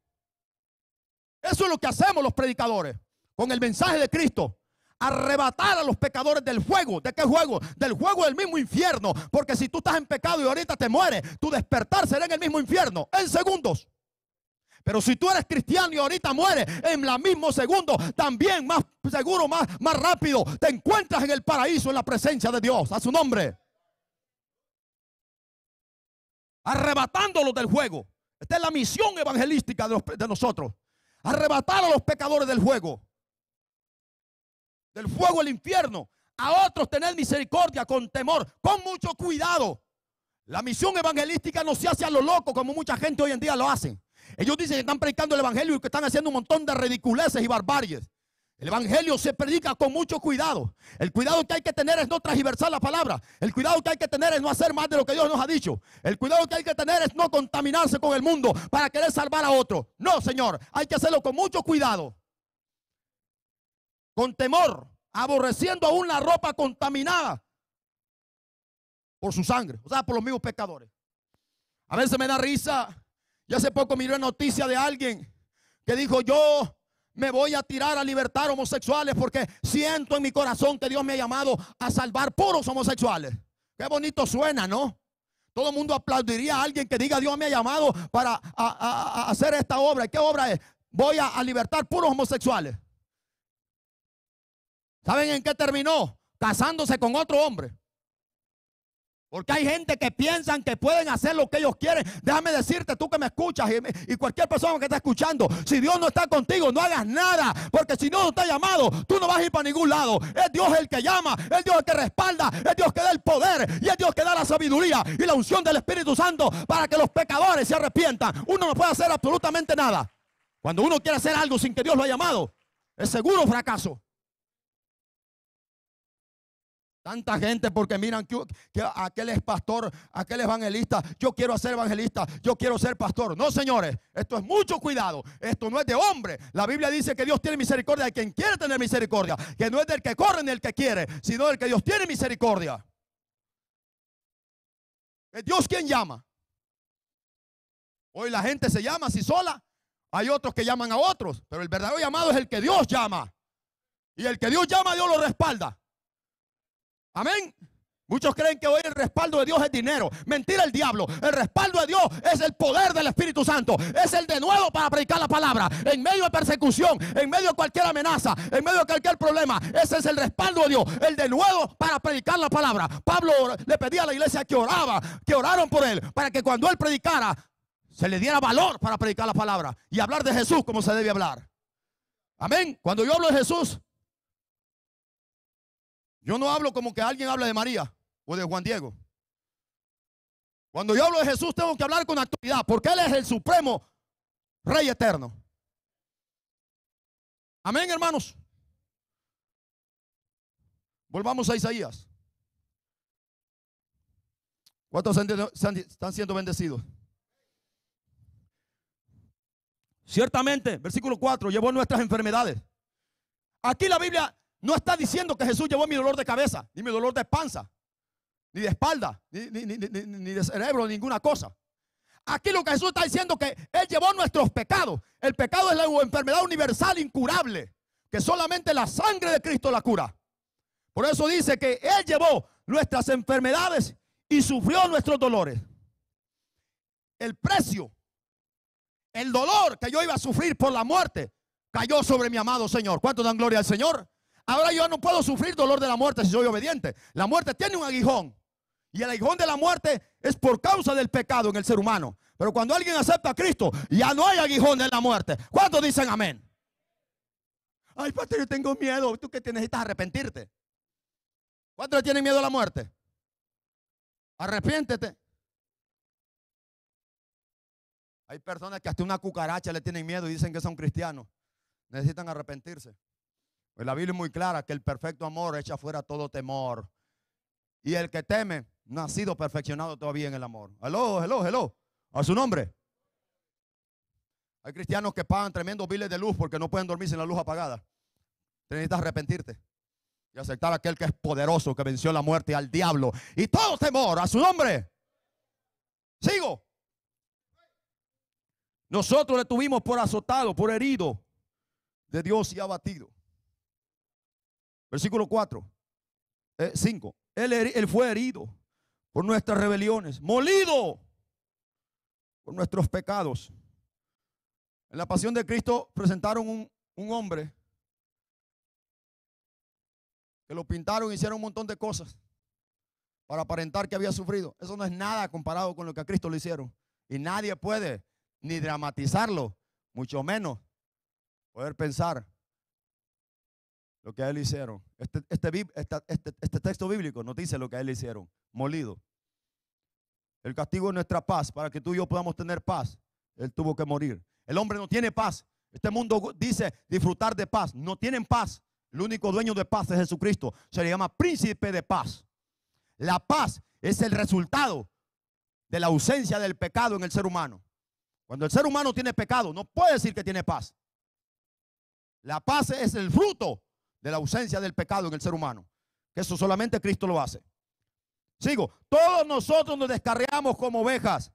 Eso es lo que hacemos los predicadores con el mensaje de Cristo. Arrebatar a los pecadores del fuego. ¿De qué fuego? Del fuego del mismo infierno. Porque si tú estás en pecado y ahorita te mueres, tu despertar será en el mismo infierno, en segundos. Pero si tú eres cristiano y ahorita mueres en el mismo segundo, también más seguro, más rápido, te encuentras en el paraíso, en la presencia de Dios. A su nombre. Arrebatándolos del fuego. Esta es la misión evangelística de nosotros. Arrebatar a los pecadores del fuego. Del fuego del infierno. A otros tener misericordia con temor, con mucho cuidado. La misión evangelística no se hace a lo loco como mucha gente hoy en día lo hace. Ellos dicen que están predicando el evangelio y que están haciendo un montón de ridiculeces y barbaries. El evangelio se predica con mucho cuidado. El cuidado que hay que tener es no transversar la palabra. El cuidado que hay que tener es no hacer más de lo que Dios nos ha dicho. El cuidado que hay que tener es no contaminarse con el mundo para querer salvar a otro. No, Señor, hay que hacerlo con mucho cuidado. Con temor, aborreciendo aún la ropa contaminada por su sangre, o sea, por los mismos pecadores. A veces me da risa. Y hace poco miré una noticia de alguien que dijo: yo me voy a tirar a libertar homosexuales porque siento en mi corazón que Dios me ha llamado a salvar puros homosexuales. Qué bonito suena, ¿no? Todo el mundo aplaudiría a alguien que diga: Dios me ha llamado para hacer esta obra. ¿Y qué obra es? Voy a libertar puros homosexuales. ¿Saben en qué terminó? Casándose con otro hombre. Porque hay gente que piensan que pueden hacer lo que ellos quieren. Déjame decirte, tú que me escuchas y cualquier persona que está escuchando, si Dios no está contigo, no hagas nada. Porque si no te ha llamado, tú no vas a ir para ningún lado. Es Dios el que llama, es Dios el que respalda, es Dios que da el poder y es Dios que da la sabiduría y la unción del Espíritu Santo para que los pecadores se arrepientan. Uno no puede hacer absolutamente nada. Cuando uno quiere hacer algo sin que Dios lo haya llamado, es seguro fracaso. Tanta gente porque miran que aquel es pastor, aquel es evangelista. Yo quiero ser evangelista, yo quiero ser pastor. No, señores, esto es mucho cuidado. Esto no es de hombre. La Biblia dice que Dios tiene misericordia de quien quiere tener misericordia. Que no es del que corre ni del que quiere, sino del que Dios tiene misericordia. Es Dios quien llama. Hoy la gente se llama así sola. Hay otros que llaman a otros, pero el verdadero llamado es el que Dios llama. Y el que Dios llama, Dios lo respalda. Amén. Muchos creen que hoy el respaldo de Dios es dinero. Mentira el diablo. El respaldo de Dios es el poder del Espíritu Santo. Es el de nuevo para predicar la palabra. En medio de persecución, en medio de cualquier amenaza, en medio de cualquier problema. Ese es el respaldo de Dios. El de nuevo para predicar la palabra. Pablo le pedía a la iglesia que oraron por él. Para que cuando él predicara, se le diera valor para predicar la palabra. Y hablar de Jesús como se debe hablar. Amén. Cuando yo hablo de Jesús, yo no hablo como que alguien habla de María o de Juan Diego. Cuando yo hablo de Jesús tengo que hablar con autoridad, porque Él es el supremo Rey eterno. Amén, hermanos. Volvamos a Isaías. ¿Cuántos están siendo bendecidos? Ciertamente, versículo 4, llevó nuestras enfermedades. Aquí la Biblia no está diciendo que Jesús llevó mi dolor de cabeza, ni mi dolor de panza, ni de espalda, ni de cerebro, ni ninguna cosa. Aquí lo que Jesús está diciendo es que Él llevó nuestros pecados. El pecado es la enfermedad universal incurable, que solamente la sangre de Cristo la cura. Por eso dice que Él llevó nuestras enfermedades y sufrió nuestros dolores. El precio, el dolor que yo iba a sufrir por la muerte, cayó sobre mi amado Señor. ¿Cuántos dan gloria al Señor? Ahora yo no puedo sufrir dolor de la muerte si soy obediente. La muerte tiene un aguijón. Y el aguijón de la muerte es por causa del pecado en el ser humano. Pero cuando alguien acepta a Cristo, ya no hay aguijón de la muerte. ¿Cuántos dicen amén? Ay, pastor, yo tengo miedo. Tú que necesitas arrepentirte. ¿Cuántos le tienen miedo a la muerte? Arrepiéntete. Hay personas que hasta una cucaracha le tienen miedo y dicen que son cristianos. Necesitan arrepentirse. Pues la Biblia es muy clara que el perfecto amor echa fuera todo temor. Y el que teme no ha sido perfeccionado todavía en el amor. Hello, hello, hello. A su nombre. Hay cristianos que pagan tremendos biles de luz porque no pueden dormir sin la luz apagada. Te necesitas arrepentirte y aceptar a aquel que es poderoso, que venció la muerte y al diablo y todo temor. A su nombre. Sigo. Nosotros le tuvimos por azotado, por herido de Dios y abatido. Versículo 5. Él fue herido por nuestras rebeliones, molido por nuestros pecados. En la pasión de Cristo presentaron un hombre que lo pintaron y hicieron un montón de cosas para aparentar que había sufrido. Eso no es nada comparado con lo que a Cristo le hicieron. Y nadie puede ni dramatizarlo, mucho menos poder pensar lo que a él le hicieron. Este texto bíblico nos dice lo que a él le hicieron. Molido. El castigo de nuestra paz, para que tú y yo podamos tener paz, él tuvo que morir. El hombre no tiene paz. Este mundo dice disfrutar de paz. No tienen paz. El único dueño de paz es Jesucristo. Se le llama príncipe de paz. La paz es el resultado de la ausencia del pecado en el ser humano. Cuando el ser humano tiene pecado, no puede decir que tiene paz. La paz es el fruto de la ausencia del pecado en el ser humano. Que eso solamente Cristo lo hace. Sigo. Todos nosotros nos descarriamos como ovejas.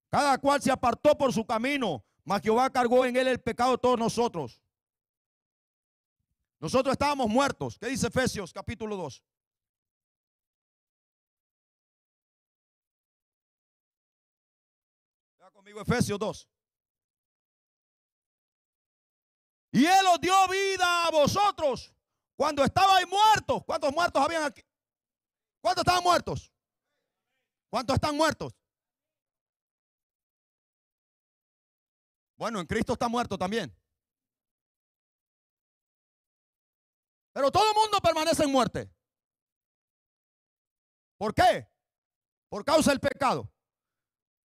Cada cual se apartó por su camino, mas Jehová cargó en él el pecado de todos nosotros. Nosotros estábamos muertos. ¿Qué dice Efesios capítulo 2? Vea conmigo Efesios 2. Y él os dio vida a vosotros cuando estabais muertos. ¿Cuántos muertos habían aquí? ¿Cuántos estaban muertos? ¿Cuántos están muertos? Bueno, en Cristo está muerto también. Pero todo el mundo permanece en muerte. ¿Por qué? Por causa del pecado.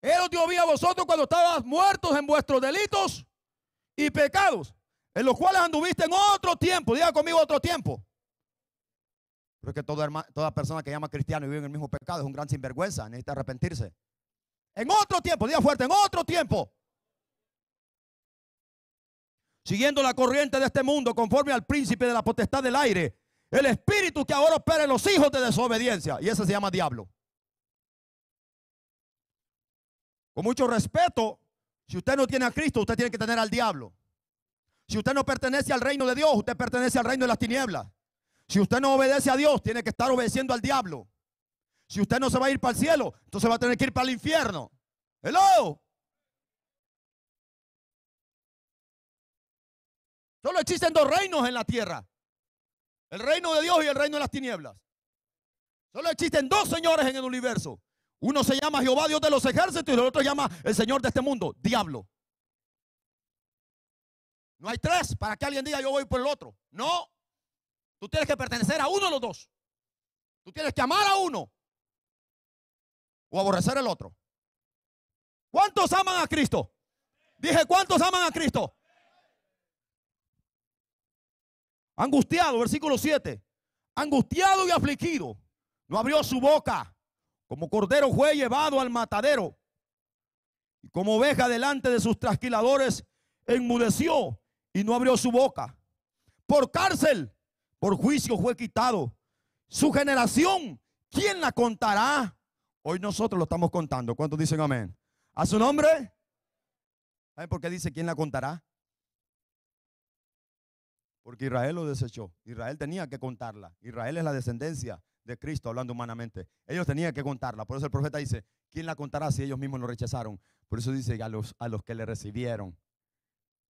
Él os dio vida a vosotros cuando estabas muertos en vuestros delitos y pecados, en los cuales anduviste en otro tiempo. Diga conmigo otro tiempo. Porque toda persona que llama cristiano y vive en el mismo pecado es un gran sinvergüenza. Necesita arrepentirse. En otro tiempo, diga fuerte, en otro tiempo. Siguiendo la corriente de este mundo, conforme al príncipe de la potestad del aire, el espíritu que ahora opera en los hijos de desobediencia. Y ese se llama diablo. Con mucho respeto, si usted no tiene a Cristo, usted tiene que tener al diablo. Si usted no pertenece al reino de Dios, usted pertenece al reino de las tinieblas. Si usted no obedece a Dios, tiene que estar obedeciendo al diablo. Si usted no se va a ir para el cielo, entonces va a tener que ir para el infierno. Hello. Solo existen dos reinos en la tierra. El reino de Dios y el reino de las tinieblas. Solo existen dos señores en el universo. Uno se llama Jehová, Dios de los ejércitos, y el otro se llama el Señor de este mundo, diablo. No hay tres para que alguien diga yo voy por el otro. No. Tú tienes que pertenecer a uno de los dos. Tú tienes que amar a uno o aborrecer al otro. ¿Cuántos aman a Cristo? Dije, ¿cuántos aman a Cristo? Angustiado, versículo 7. Angustiado y afligido, no abrió su boca. Como cordero fue llevado al matadero, y como oveja delante de sus trasquiladores enmudeció y no abrió su boca. Por cárcel, por juicio fue quitado. Su generación, ¿quién la contará? Hoy nosotros lo estamos contando. ¿Cuántos dicen amén? ¿A su nombre? ¿Saben por qué dice quién la contará? Porque Israel lo desechó. Israel tenía que contarla. Israel es la descendencia de Cristo, hablando humanamente. Ellos tenían que contarla. Por eso el profeta dice, ¿quién la contará si ellos mismos lo rechazaron? Por eso dice, a los que le recibieron,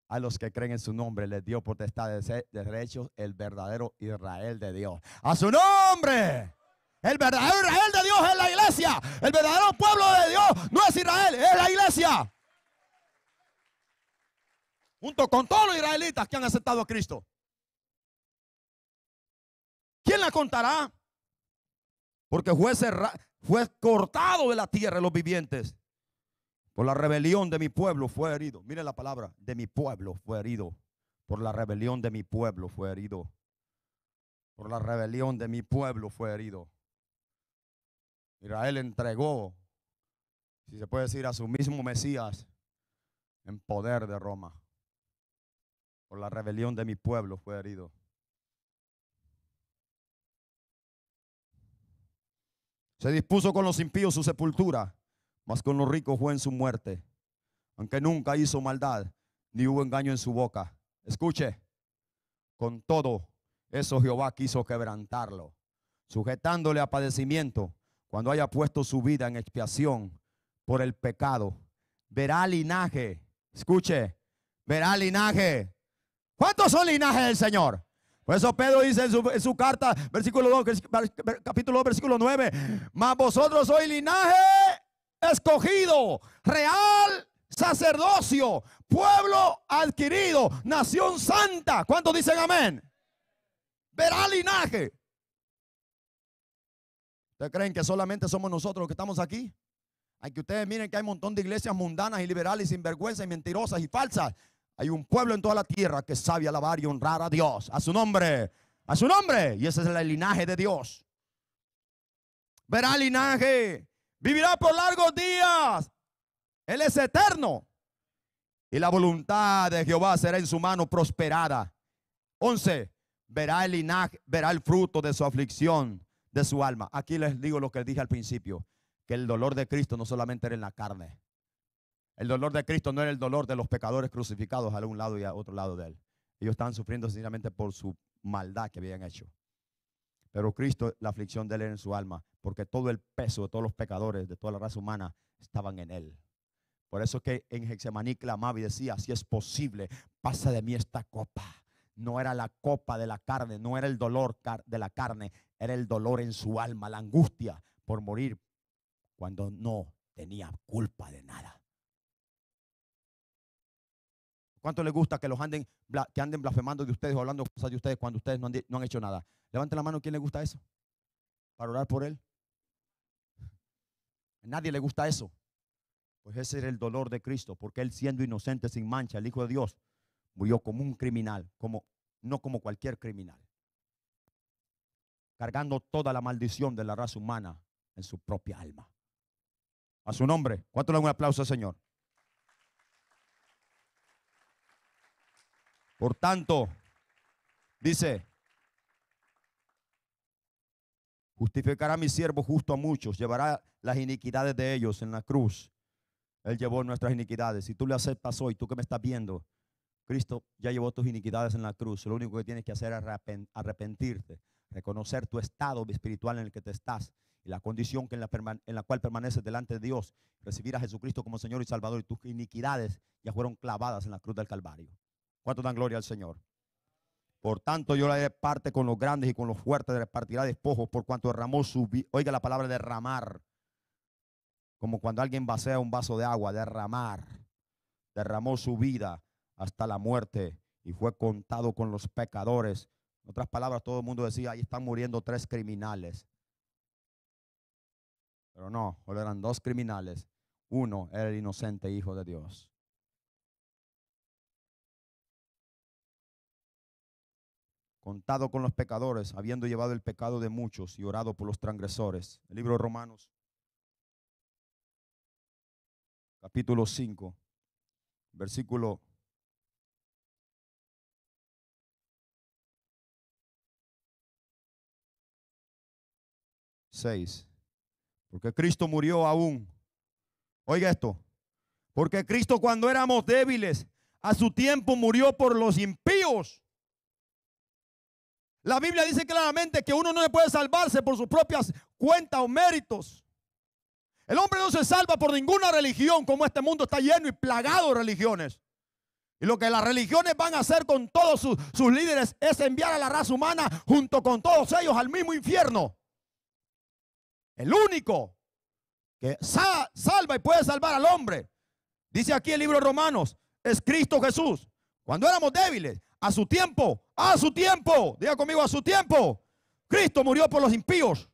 a los que creen en su nombre, les dio potestad de ser derechos el verdadero Israel de Dios. ¡A su nombre! El verdadero Israel de Dios es la iglesia. El verdadero pueblo de Dios no es Israel, es la iglesia. Junto con todos los israelitas que han aceptado a Cristo. ¿Quién la contará? Porque fue cortado de la tierra de los vivientes. Por la rebelión de mi pueblo fue herido. Miren la palabra, de mi pueblo fue herido. Por la rebelión de mi pueblo fue herido. Por la rebelión de mi pueblo fue herido. Israel entregó, si se puede decir, a su mismo Mesías en poder de Roma. Por la rebelión de mi pueblo fue herido. Se dispuso con los impíos su sepultura, mas con los ricos fue en su muerte. Aunque nunca hizo maldad, ni hubo engaño en su boca. Escuche, con todo eso Jehová quiso quebrantarlo, sujetándole a padecimiento, cuando haya puesto su vida en expiación por el pecado. Verá linaje, escuche, verá linaje. ¿Cuántos son linajes del Señor? Por eso Pedro dice en su carta, versículo 2, capítulo 2, versículo 9, mas vosotros sois linaje escogido, real sacerdocio, pueblo adquirido, nación santa. ¿Cuántos dicen amén? Verá linaje. ¿Ustedes creen que solamente somos nosotros los que estamos aquí? Hay que ustedes miren que hay un montón de iglesias mundanas y liberales, sinvergüenzas y mentirosas y falsas. Hay un pueblo en toda la tierra que sabe alabar y honrar a Dios, a su nombre, a su nombre. Y ese es el linaje de Dios. Verá linaje, vivirá por largos días. Él es eterno. Y la voluntad de Jehová será en su mano prosperada. 11. Verá el linaje, verá el fruto de su aflicción, de su alma. Aquí les digo lo que dije al principio, que el dolor de Cristo no solamente era en la carne. El dolor de Cristo no era el dolor de los pecadores crucificados a un lado y a otro lado de él. Ellos estaban sufriendo sencillamente por su maldad que habían hecho. Pero Cristo, la aflicción de él era en su alma, porque todo el peso de todos los pecadores, de toda la raza humana, estaban en él. Por eso es que en Getsemaní clamaba y decía, si es posible, pasa de mí esta copa. No era la copa de la carne, no era el dolor de la carne, era el dolor en su alma, la angustia por morir cuando no tenía culpa de nada. ¿Cuánto les gusta que anden blasfemando de ustedes o hablando cosas de ustedes cuando ustedes no han hecho nada? Levanten la mano, ¿quién le gusta eso? Para orar por él. A nadie le gusta eso. Pues ese era el dolor de Cristo, porque él, siendo inocente, sin mancha, el Hijo de Dios, murió como un criminal, no como cualquier criminal, cargando toda la maldición de la raza humana en su propia alma. A su nombre, ¿cuánto le dan un aplauso al Señor? Por tanto, dice, justificará a mi siervo justo a muchos, llevará las iniquidades de ellos en la cruz. Él llevó nuestras iniquidades. Si tú le aceptas hoy, tú que me estás viendo, Cristo ya llevó tus iniquidades en la cruz. Lo único que tienes que hacer es arrepentirte, reconocer tu estado espiritual en el que te estás y la condición en la cual permaneces delante de Dios, recibir a Jesucristo como Señor y Salvador, y tus iniquidades ya fueron clavadas en la cruz del Calvario. ¿Cuánto dan gloria al Señor? Por tanto, yo le daré parte con los grandes y con los fuertes, repartirá despojos por cuanto derramó su vida. Oiga la palabra derramar, como cuando alguien vacía un vaso de agua, derramar. Derramó su vida hasta la muerte y fue contado con los pecadores. En otras palabras, todo el mundo decía, ahí están muriendo 3 criminales. Pero no, solo eran 2 criminales. Uno era el inocente Hijo de Dios. Contado con los pecadores, habiendo llevado el pecado de muchos y orado por los transgresores. El libro de Romanos, capítulo 5, versículo 6. Porque Cristo murió aún. Oiga esto. Porque Cristo, cuando éramos débiles, a su tiempo murió por los impíos. La Biblia dice claramente que uno no puede salvarse por sus propias cuentas o méritos. El hombre no se salva por ninguna religión, como este mundo está lleno y plagado de religiones. Y lo que las religiones van a hacer con todos sus líderes es enviar a la raza humana junto con todos ellos al mismo infierno. El único que salva y puede salvar al hombre, dice aquí el libro de Romanos, es Cristo Jesús. Cuando éramos débiles, a su tiempo, diga conmigo, a su tiempo, Cristo murió por los impíos.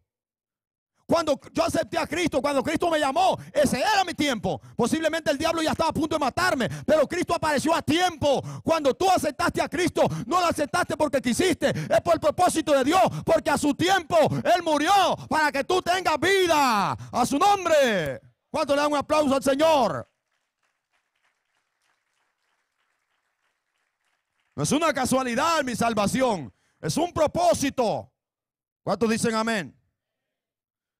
cuando yo acepté a Cristo, cuando Cristo me llamó, ese era mi tiempo. Posiblemente el diablo ya estaba a punto de matarme, pero Cristo apareció a tiempo. Cuando tú aceptaste a Cristo, no lo aceptaste porque quisiste, es por el propósito de Dios, porque a su tiempo Él murió para que tú tengas vida. A su nombre. ¿Cuánto le dan un aplauso al Señor? No es una casualidad mi salvación, es un propósito. ¿Cuántos dicen amén?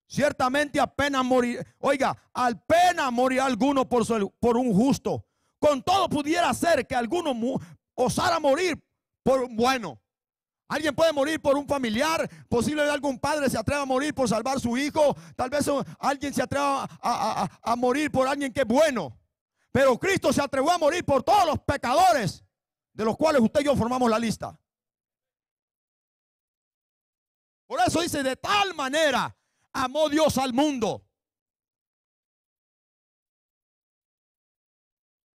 Ciertamente apenas morir, oiga, apenas morirá alguno por un justo. Con todo pudiera ser que alguno osara morir por un bueno. Alguien puede morir por un familiar, posiblemente algún padre se atreva a morir por salvar a su hijo. Tal vez alguien se atreva a morir por alguien que es bueno. Pero Cristo se atrevió a morir por todos los pecadores, de los cuales usted y yo formamos la lista. Por eso dice, de tal manera amó Dios al mundo.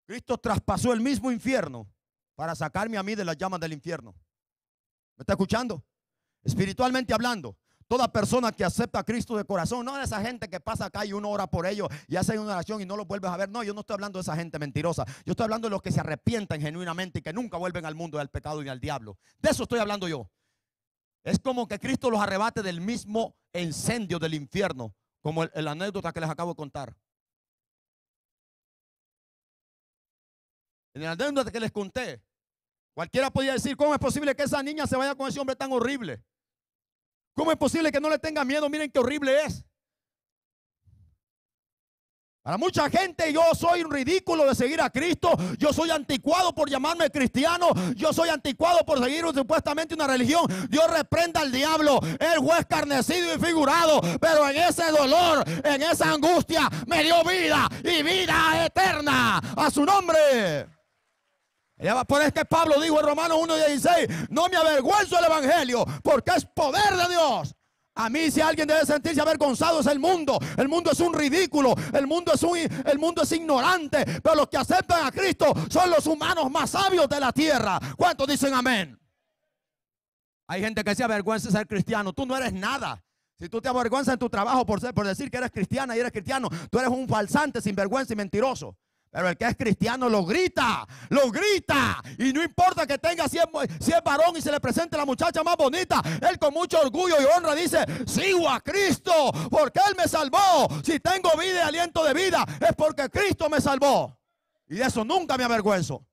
Cristo traspasó el mismo infierno para sacarme a mí de las llamas del infierno. ¿Me está escuchando? Espiritualmente hablando, toda persona que acepta a Cristo de corazón, no de esa gente que pasa acá y uno ora por ellos y hace una oración y no los vuelves a ver. No, yo no estoy hablando de esa gente mentirosa. Yo estoy hablando de los que se arrepienten genuinamente y que nunca vuelven al mundo del pecado y al diablo. De eso estoy hablando yo. Es como que Cristo los arrebate del mismo incendio del infierno, como la anécdota que les acabo de contar. En la anécdota que les conté, cualquiera podía decir, ¿cómo es posible que esa niña se vaya con ese hombre tan horrible? ¿Cómo es posible que no le tenga miedo? Miren qué horrible es. Para mucha gente yo soy un ridículo de seguir a Cristo. Yo soy anticuado por llamarme cristiano. Yo soy anticuado por seguir supuestamente una religión. Dios reprenda al diablo, el juez carnecido y figurado. Pero en ese dolor, en esa angustia, me dio vida y vida eterna. A su nombre. Por eso que Pablo dijo en Romanos 1:16, no me avergüenzo del evangelio, porque es poder de Dios. A mí, si alguien debe sentirse avergonzado, es el mundo. El mundo es un ridículo, el mundo es ignorante. Pero los que aceptan a Cristo son los humanos más sabios de la tierra. ¿Cuántos dicen amén? Hay gente que se avergüenza de ser cristiano. Tú no eres nada. Si tú te avergüenzas en tu trabajo por decir que eres cristiana y eres cristiano, tú eres un falsante, sinvergüenza y mentiroso. Pero el que es cristiano lo grita, lo grita. Y no importa que tenga, si es varón y se le presente la muchacha más bonita, él con mucho orgullo y honra dice, sigo a Cristo porque Él me salvó. Si tengo vida y aliento de vida, es porque Cristo me salvó. Y de eso nunca me avergüenzo.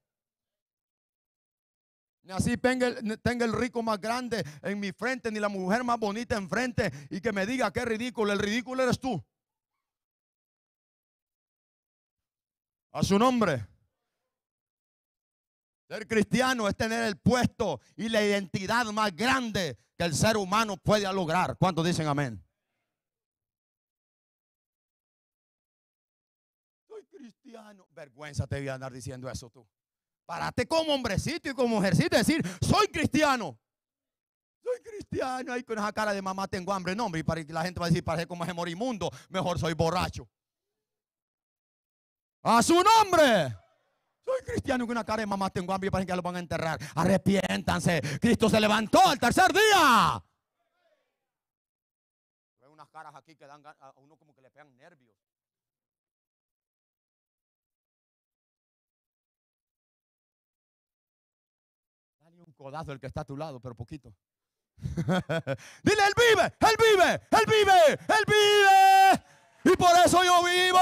Ni así tenga el rico más grande en mi frente, ni la mujer más bonita enfrente y que me diga qué ridículo. El ridículo eres tú. A su nombre. Ser cristiano es tener el puesto y la identidad más grande que el ser humano puede lograr. ¿Cuántos dicen amén? Soy cristiano. Vergüenza te voy a andar diciendo eso tú. Párate como hombrecito y como mujercito y decir, soy cristiano. Soy cristiano. Ahí con esa cara de mamá tengo hambre. No, hombre, y para que la gente va a decir, parece como ese morimundo. Mejor soy borracho. A su nombre. Soy cristiano con una cara de mamá tengo hambre y parece que lo van a enterrar. Arrepiéntanse. Cristo se levantó al tercer día. Veo unas caras aquí que dan a uno como que le pegan nervios. Dale un codazo el que está a tu lado, pero poquito. Dile, Él vive, Él vive, Él vive, Él vive. Y por eso yo vivo.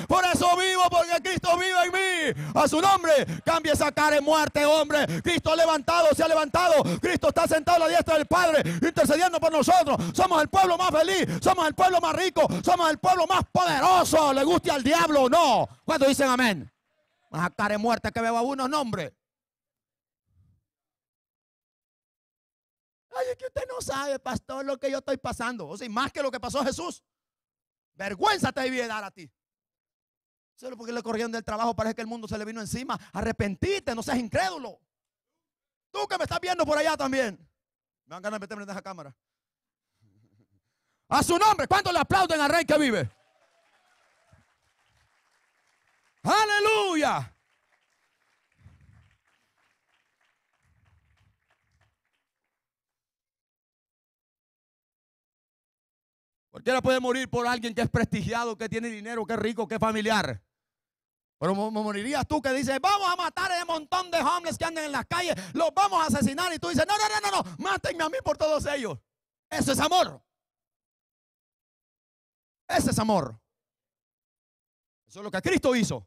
Por eso vivo, porque Cristo vive en mí. A su nombre. Cambia esa cara de muerte, hombre. Cristo ha levantado, se ha levantado. Cristo está sentado a la diestra del Padre, intercediendo por nosotros. Somos el pueblo más feliz. Somos el pueblo más rico. Somos el pueblo más poderoso. Le guste al diablo o no. ¿Cuántos dicen amén? Esa cara de muerte que veo a unos nombres. Ay, es que usted no sabe, pastor, lo que yo estoy pasando. O sea, más que lo que pasó a Jesús. Vergüenza te debía dar a ti. Solo porque le corrieron del trabajo, parece que el mundo se le vino encima. Arrepentite, no seas incrédulo. Tú que me estás viendo por allá también. Me van ganas de meterme en esa cámara. A su nombre, ¿cuántos le aplauden al Rey que vive? Aleluya. Cualquiera puede morir por alguien que es prestigiado, que tiene dinero, que es rico, que es familiar. Pero morirías tú que dices, vamos a matar a ese montón de homeless que andan en las calles, los vamos a asesinar. Y tú dices, no, mátenme a mí por todos ellos. Eso es amor. Ese es amor. Eso es lo que Cristo hizo.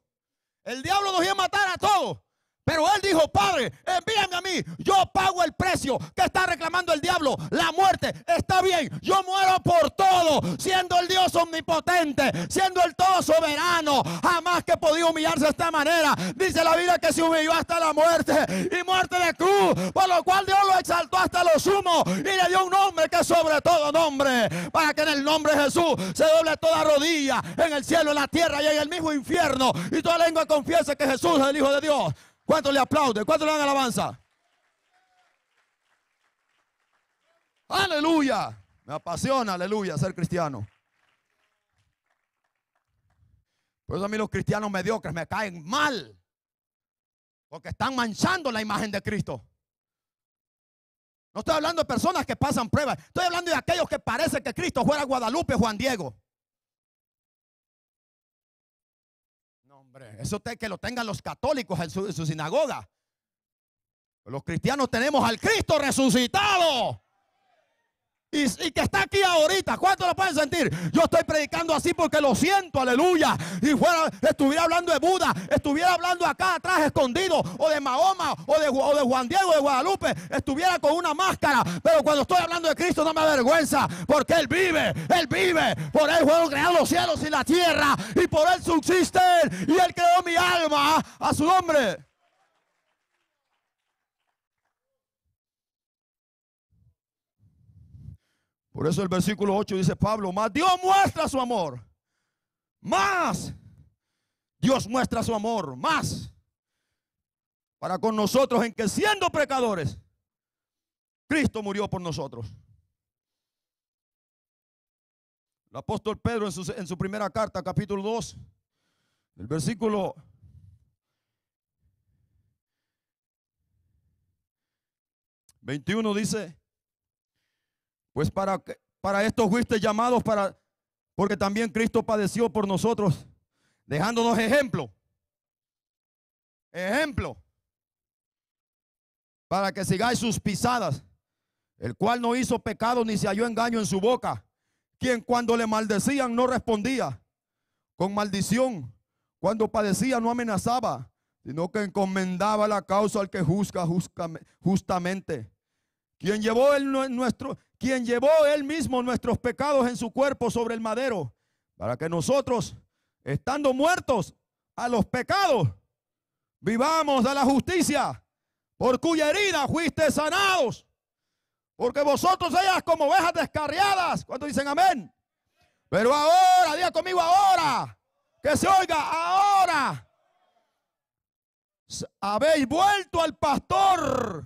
El diablo nos iba a matar a todos. Pero él dijo, Padre, envíame a mí. Yo pago el precio que está reclamando el diablo. La muerte, está bien. Yo muero por todo. Siendo el Dios omnipotente. Siendo el todo soberano. Jamás que he podido humillarse de esta manera. Dice la Biblia que se humilló hasta la muerte. Y muerte de cruz. Por lo cual Dios lo exaltó hasta lo sumo. Y le dio un nombre que es sobre todo nombre. Para que en el nombre de Jesús se doble toda rodilla. En el cielo, en la tierra y en el mismo infierno. Y toda lengua confiese que Jesús es el Hijo de Dios. ¿Cuánto le aplauden? ¿Cuánto le dan alabanza? Aleluya. Me apasiona, aleluya, ser cristiano. Por eso a mí los cristianos mediocres me caen mal. Porque están manchando la imagen de Cristo. No estoy hablando de personas que pasan pruebas. Estoy hablando de aquellos que parece que Cristo fuera Guadalupe Juan Diego. No, hombre, eso que lo tengan los católicos en su sinagoga. Los cristianos tenemos al Cristo resucitado. Y que está aquí ahorita. ¿Cuántos lo pueden sentir? Yo estoy predicando así porque lo siento, aleluya. Y estuviera hablando de Buda, estuviera hablando acá atrás escondido, o de Mahoma, o de Juan Diego, de Guadalupe, estuviera con una máscara. Pero cuando estoy hablando de Cristo no me avergüenza, porque Él vive, Él vive. Por Él fueron creados los cielos y la tierra, y por Él subsisten. Y Él creó mi alma a su nombre. Por eso el versículo 8 dice Pablo, más Dios muestra su amor. Más Dios muestra su amor. Más para con nosotros, en que siendo pecadores, Cristo murió por nosotros. El apóstol Pedro en su primera carta, capítulo 2, el versículo 21 dice, pues para esto fuiste llamados, porque también Cristo padeció por nosotros, dejándonos ejemplo, para que sigáis sus pisadas, el cual no hizo pecado ni se halló engaño en su boca, quien cuando le maldecían no respondía con maldición, cuando padecía no amenazaba, sino que encomendaba la causa al que juzga justamente, quien llevó él mismo nuestros pecados en su cuerpo sobre el madero, para que nosotros, estando muertos a los pecados, vivamos a la justicia, por cuya herida fuiste sanados. Porque vosotros ellas como ovejas descarriadas. ¿Cuántos dicen amén? Pero ahora, diga conmigo ahora, que se oiga ahora, habéis vuelto al pastor.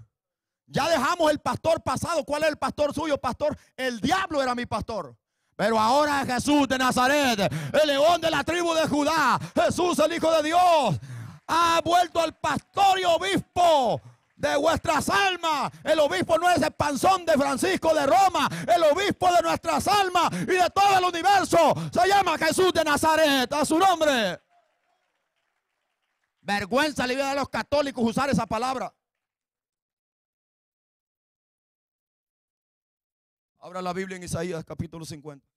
Ya dejamos el pastor pasado. ¿Cuál es el pastor suyo, pastor? El diablo era mi pastor. Pero ahora es Jesús de Nazaret, el león de la tribu de Judá, Jesús el Hijo de Dios, ha vuelto al pastor y obispo de vuestras almas. El obispo no es el panzón de Francisco de Roma. El obispo de nuestras almas y de todo el universo se llama Jesús de Nazaret, a su nombre. Vergüenza le viene a los católicos usar esa palabra. Abra la Biblia en Isaías capítulo 50.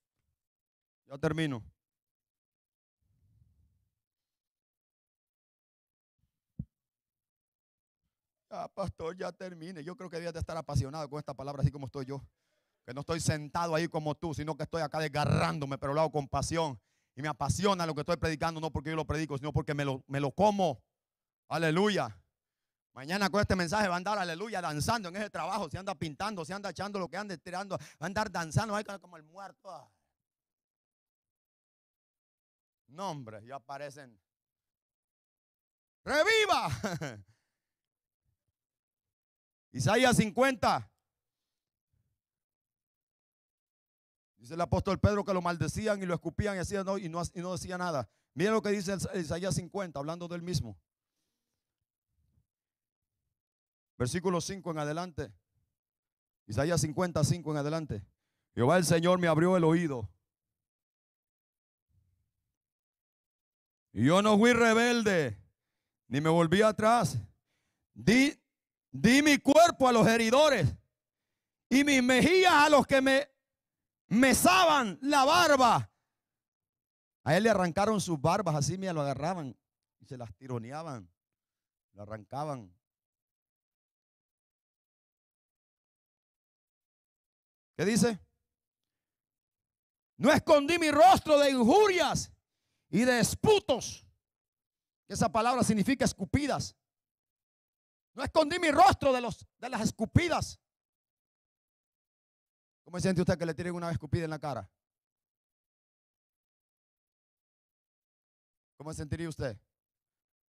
Ya termino. Pastor, ya termine. Yo creo que debías de estar apasionado con esta palabra así como estoy yo. Que no estoy sentado ahí como tú, sino que estoy acá desgarrándome, pero lo hago con pasión. Y me apasiona lo que estoy predicando, no porque yo lo predico, sino porque me lo como. Aleluya. Mañana con este mensaje va a andar, aleluya, danzando en ese trabajo. Se anda pintando, se anda echando lo que anda tirando, va a andar danzando ahí como el muerto. No, hombre, ya aparecen. ¡Reviva! Isaías 50. Dice el apóstol Pedro que lo maldecían y lo escupían y no decía nada. Mira lo que dice Isaías 50, hablando del mismo. Versículo 5 en adelante. Isaías 55 en adelante. Jehová el Señor me abrió el oído Y yo no fui rebelde, ni me volví atrás. Di mi cuerpo a los heridores y mis mejillas a los que me mesaban la barba. A él le arrancaron sus barbas, así mira, lo agarraban y se las tironeaban, lo arrancaban. ¿Qué dice? No escondí mi rostro de injurias y de esputos. Esa palabra significa escupidas. No escondí mi rostro de las escupidas. ¿Cómo siente usted que le tiren una escupida en la cara? ¿Cómo se sentiría usted?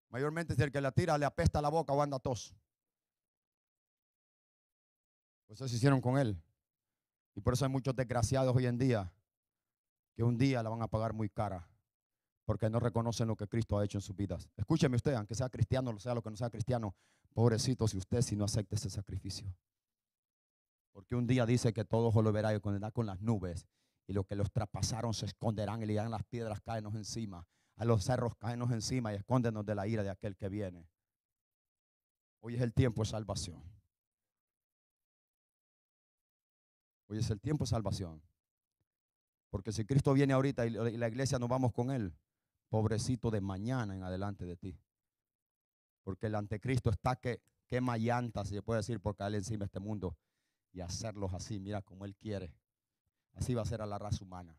Mayormente si el que la tira le apesta la boca o anda tos. Pues eso hicieron con él. Y por eso hay muchos desgraciados hoy en día que un día la van a pagar muy cara, porque no reconocen lo que Cristo ha hecho en sus vidas. Escúcheme usted, aunque sea cristiano, sea lo que no sea cristiano, pobrecito si no acepta ese sacrificio. Porque un día dice que todos lo verán y condenarán con las nubes, y los que los traspasaron se esconderán y le dirán: las piedras cáenos encima, a los cerros cáenos encima y escóndenos de la ira de aquel que viene. Hoy es el tiempo de salvación. Hoy es el tiempo de salvación. Porque si Cristo viene ahorita y la iglesia nos vamos con él, pobrecito de mañana en adelante de ti. Porque el anticristo está que quema llantas, si se puede decir, por caer encima de este mundo y hacerlos así, mira, como él quiere. Así va a ser a la raza humana.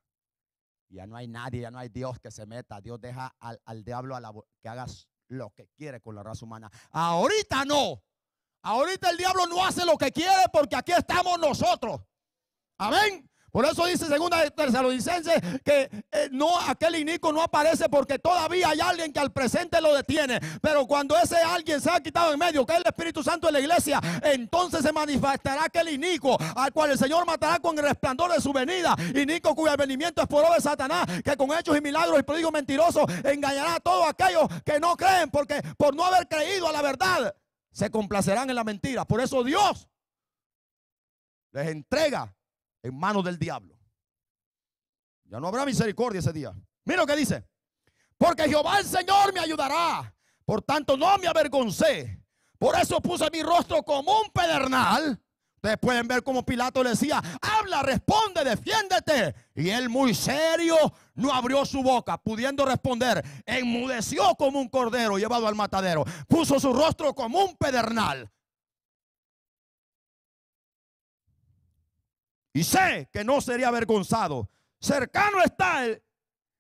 Ya no hay nadie, ya no hay Dios que se meta. Dios deja al diablo que haga lo que quiere con la raza humana. Ahorita no. Ahorita el diablo no hace lo que quiere porque aquí estamos nosotros. Amén. Por eso dice segunda de Tesalonicenses que aquel inicuo no aparece, porque todavía hay alguien que al presente lo detiene. Pero cuando ese alguien se ha quitado en medio, que es el Espíritu Santo de la iglesia, entonces se manifestará aquel inicuo, al cual el Señor matará con el resplandor de su venida. Inicuo cuyo advenimiento es por obra de Satanás, que con hechos y milagros y prodigios mentirosos engañará a todos aquellos que no creen, porque por no haber creído a la verdad se complacerán en la mentira. Por eso Dios les entrega en manos del diablo. Ya no habrá misericordia ese día. Mira lo que dice: porque Jehová el Señor me ayudará, por tanto no me avergoncé. Por eso puse mi rostro como un pedernal. Ustedes pueden ver cómo Pilato le decía: habla, responde, defiéndete. Y él, muy serio, no abrió su boca, pudiendo responder, enmudeció como un cordero llevado al matadero. Puso su rostro como un pedernal. Y sé que no sería avergonzado. Cercano está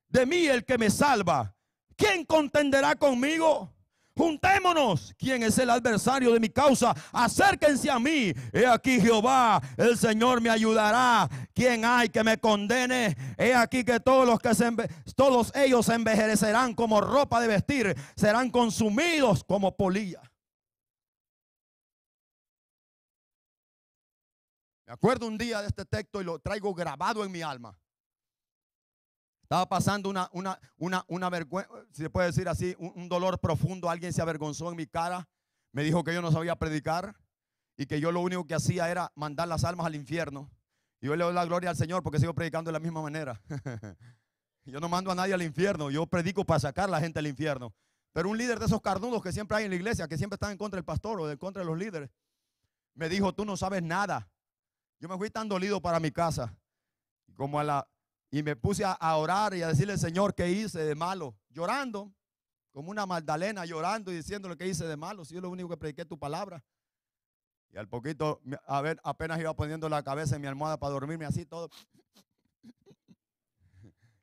de mí el que me salva. ¿Quién contenderá conmigo? Juntémonos. ¿Quién es el adversario de mi causa? Acérquense a mí. He aquí Jehová, el Señor me ayudará. ¿Quién hay que me condene? He aquí que todos ellos se envejecerán como ropa de vestir. Serán consumidos como polilla. Me acuerdo un día de este texto y lo traigo grabado en mi alma. Estaba pasando una vergüenza, si se puede decir así, un dolor profundo. Alguien se avergonzó en mi cara. Me dijo que yo no sabía predicar y que yo lo único que hacía era mandar las almas al infierno. Y yo le doy la gloria al Señor porque sigo predicando de la misma manera. Yo no mando a nadie al infierno. Yo predico para sacar a la gente al infierno. Pero un líder de esos carnudos que siempre hay en la iglesia, que siempre están en contra del pastor o en contra de los líderes, me dijo: tú no sabes nada. Yo me fui tan dolido para mi casa y me puse a orar y a decirle al Señor qué hice de malo, llorando como una Magdalena, llorando y diciéndole qué hice de malo, si yo lo único que prediqué tu palabra. Y al poquito, apenas iba poniendo la cabeza en mi almohada para dormirme así todo.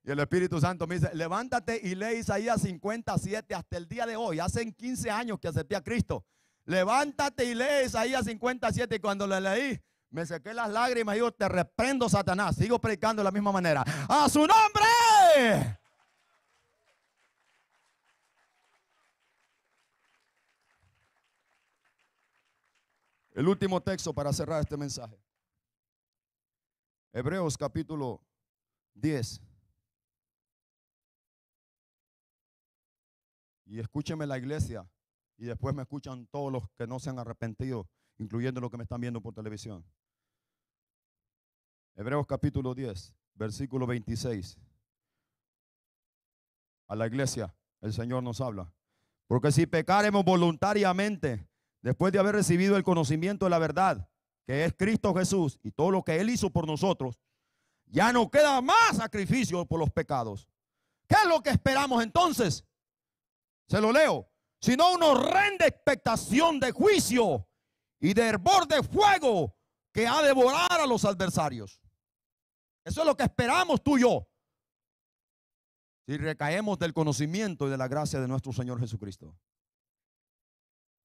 Y el Espíritu Santo me dice: levántate y lee Isaías 57 hasta el día de hoy. Hace 15 años que acepté a Cristo. Levántate y lee Isaías 57. Y cuando le leí, me sequé las lágrimas y digo: te reprendo, Satanás. Sigo predicando de la misma manera. ¡A su nombre! El último texto para cerrar este mensaje. Hebreos capítulo 10. Y escúcheme la iglesia. Y después me escuchan todos los que no se han arrepentido, incluyendo los que me están viendo por televisión. Hebreos capítulo 10, versículo 26. A la iglesia. El Señor nos habla. Porque si pecaremos voluntariamente, después de haber recibido el conocimiento de la verdad, que es Cristo Jesús y todo lo que Él hizo por nosotros, ya no queda más sacrificio por los pecados. ¿Qué es lo que esperamos entonces? Se lo leo. Sino una horrenda expectación de juicio y de hervor de fuego que ha de devorar a los adversarios. Eso es lo que esperamos tú y yo, si recaemos del conocimiento y de la gracia de nuestro Señor Jesucristo.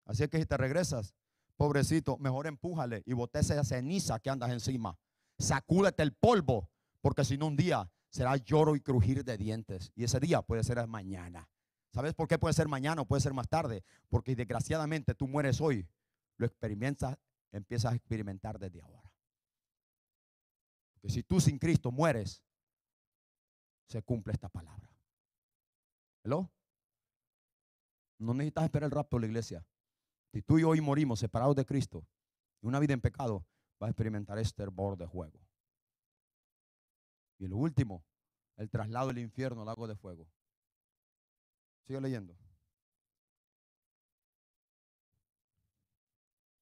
Así es que si te regresas, pobrecito, mejor empújale y bote esa ceniza que andas encima. Sacúdete el polvo, porque si no un día será lloro y crujir de dientes. Y ese día puede ser mañana. ¿Sabes por qué puede ser mañana o puede ser más tarde? Porque desgraciadamente tú mueres hoy, lo experimentas, empiezas a experimentar desde ahora. Que si tú sin Cristo mueres, se cumple esta palabra. ¿Hello? No necesitas esperar el rapto de la iglesia. Si tú y yo hoy morimos separados de Cristo, y una vida en pecado, vas a experimentar este hervor de fuego. Y lo último, el traslado del infierno al lago de fuego. Sigue leyendo.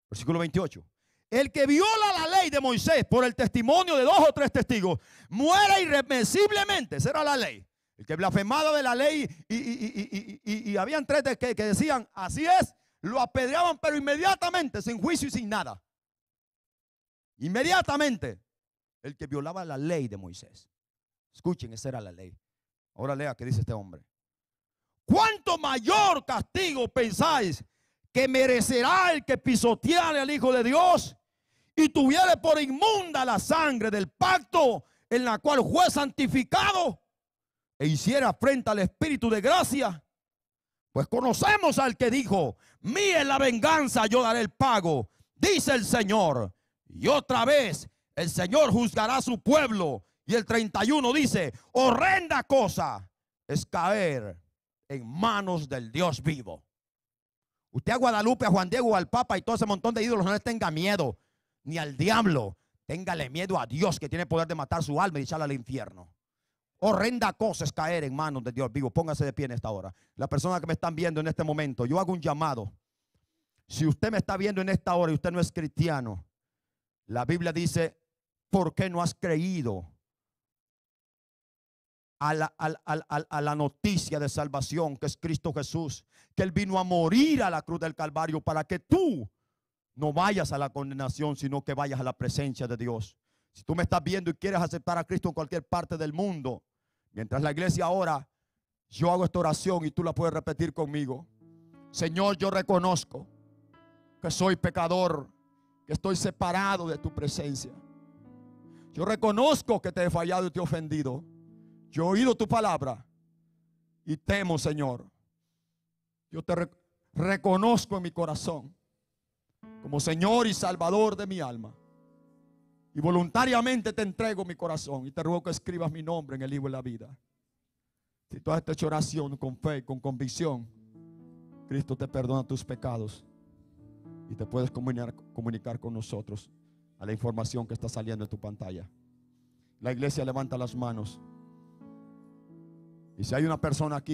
Versículo 28. El que viola la ley de Moisés por el testimonio de 2 o 3 testigos muere irremisiblemente. Esa era la ley. El que blasfemaba de la ley y habían 3 que decían así es, lo apedreaban, pero inmediatamente, sin juicio y sin nada. Inmediatamente. El que violaba la ley de Moisés. Escuchen, esa era la ley. Ahora lea qué dice este hombre. ¿Cuánto mayor castigo pensáis que merecerá el que pisoteare al Hijo de Dios y tuviere por inmunda la sangre del pacto en la cual fue santificado e hiciera frente al Espíritu de gracia? Pues conocemos al que dijo: mía es la venganza, yo daré el pago, dice el Señor. Y otra vez el Señor juzgará a su pueblo. Y el 31 dice: horrenda cosa es caer en manos del Dios vivo. Usted a Guadalupe, a Juan Diego, al Papa y todo ese montón de ídolos no les tenga miedo, ni al diablo. Téngale miedo a Dios, que tiene poder de matar su alma y echarla al infierno. Horrenda cosa es caer en manos de Dios vivo. Póngase de pie en esta hora. La persona que me están viendo en este momento, yo hago un llamado. Si usted me está viendo en esta hora y usted no es cristiano, la Biblia dice: ¿por qué no has creído a la noticia de salvación que es Cristo Jesús? Que Él vino a morir a la cruz del Calvario para que tú no vayas a la condenación, sino que vayas a la presencia de Dios. Si tú me estás viendo y quieres aceptar a Cristo en cualquier parte del mundo, mientras la iglesia ora, yo hago esta oración y tú la puedes repetir conmigo. Señor, yo reconozco que soy pecador, que estoy separado de tu presencia. Yo reconozco que te he fallado y te he ofendido. Yo he oído tu palabra y temo, Señor. Yo te reconozco en mi corazón como Señor y Salvador de mi alma. Y voluntariamente te entrego mi corazón y te ruego que escribas mi nombre en el libro de la vida. Si tú has hecho oración con fe y con convicción, Cristo te perdona tus pecados y te puedes comunicar con nosotros a la información que está saliendo en tu pantalla. La iglesia levanta las manos. Y si hay una persona aquí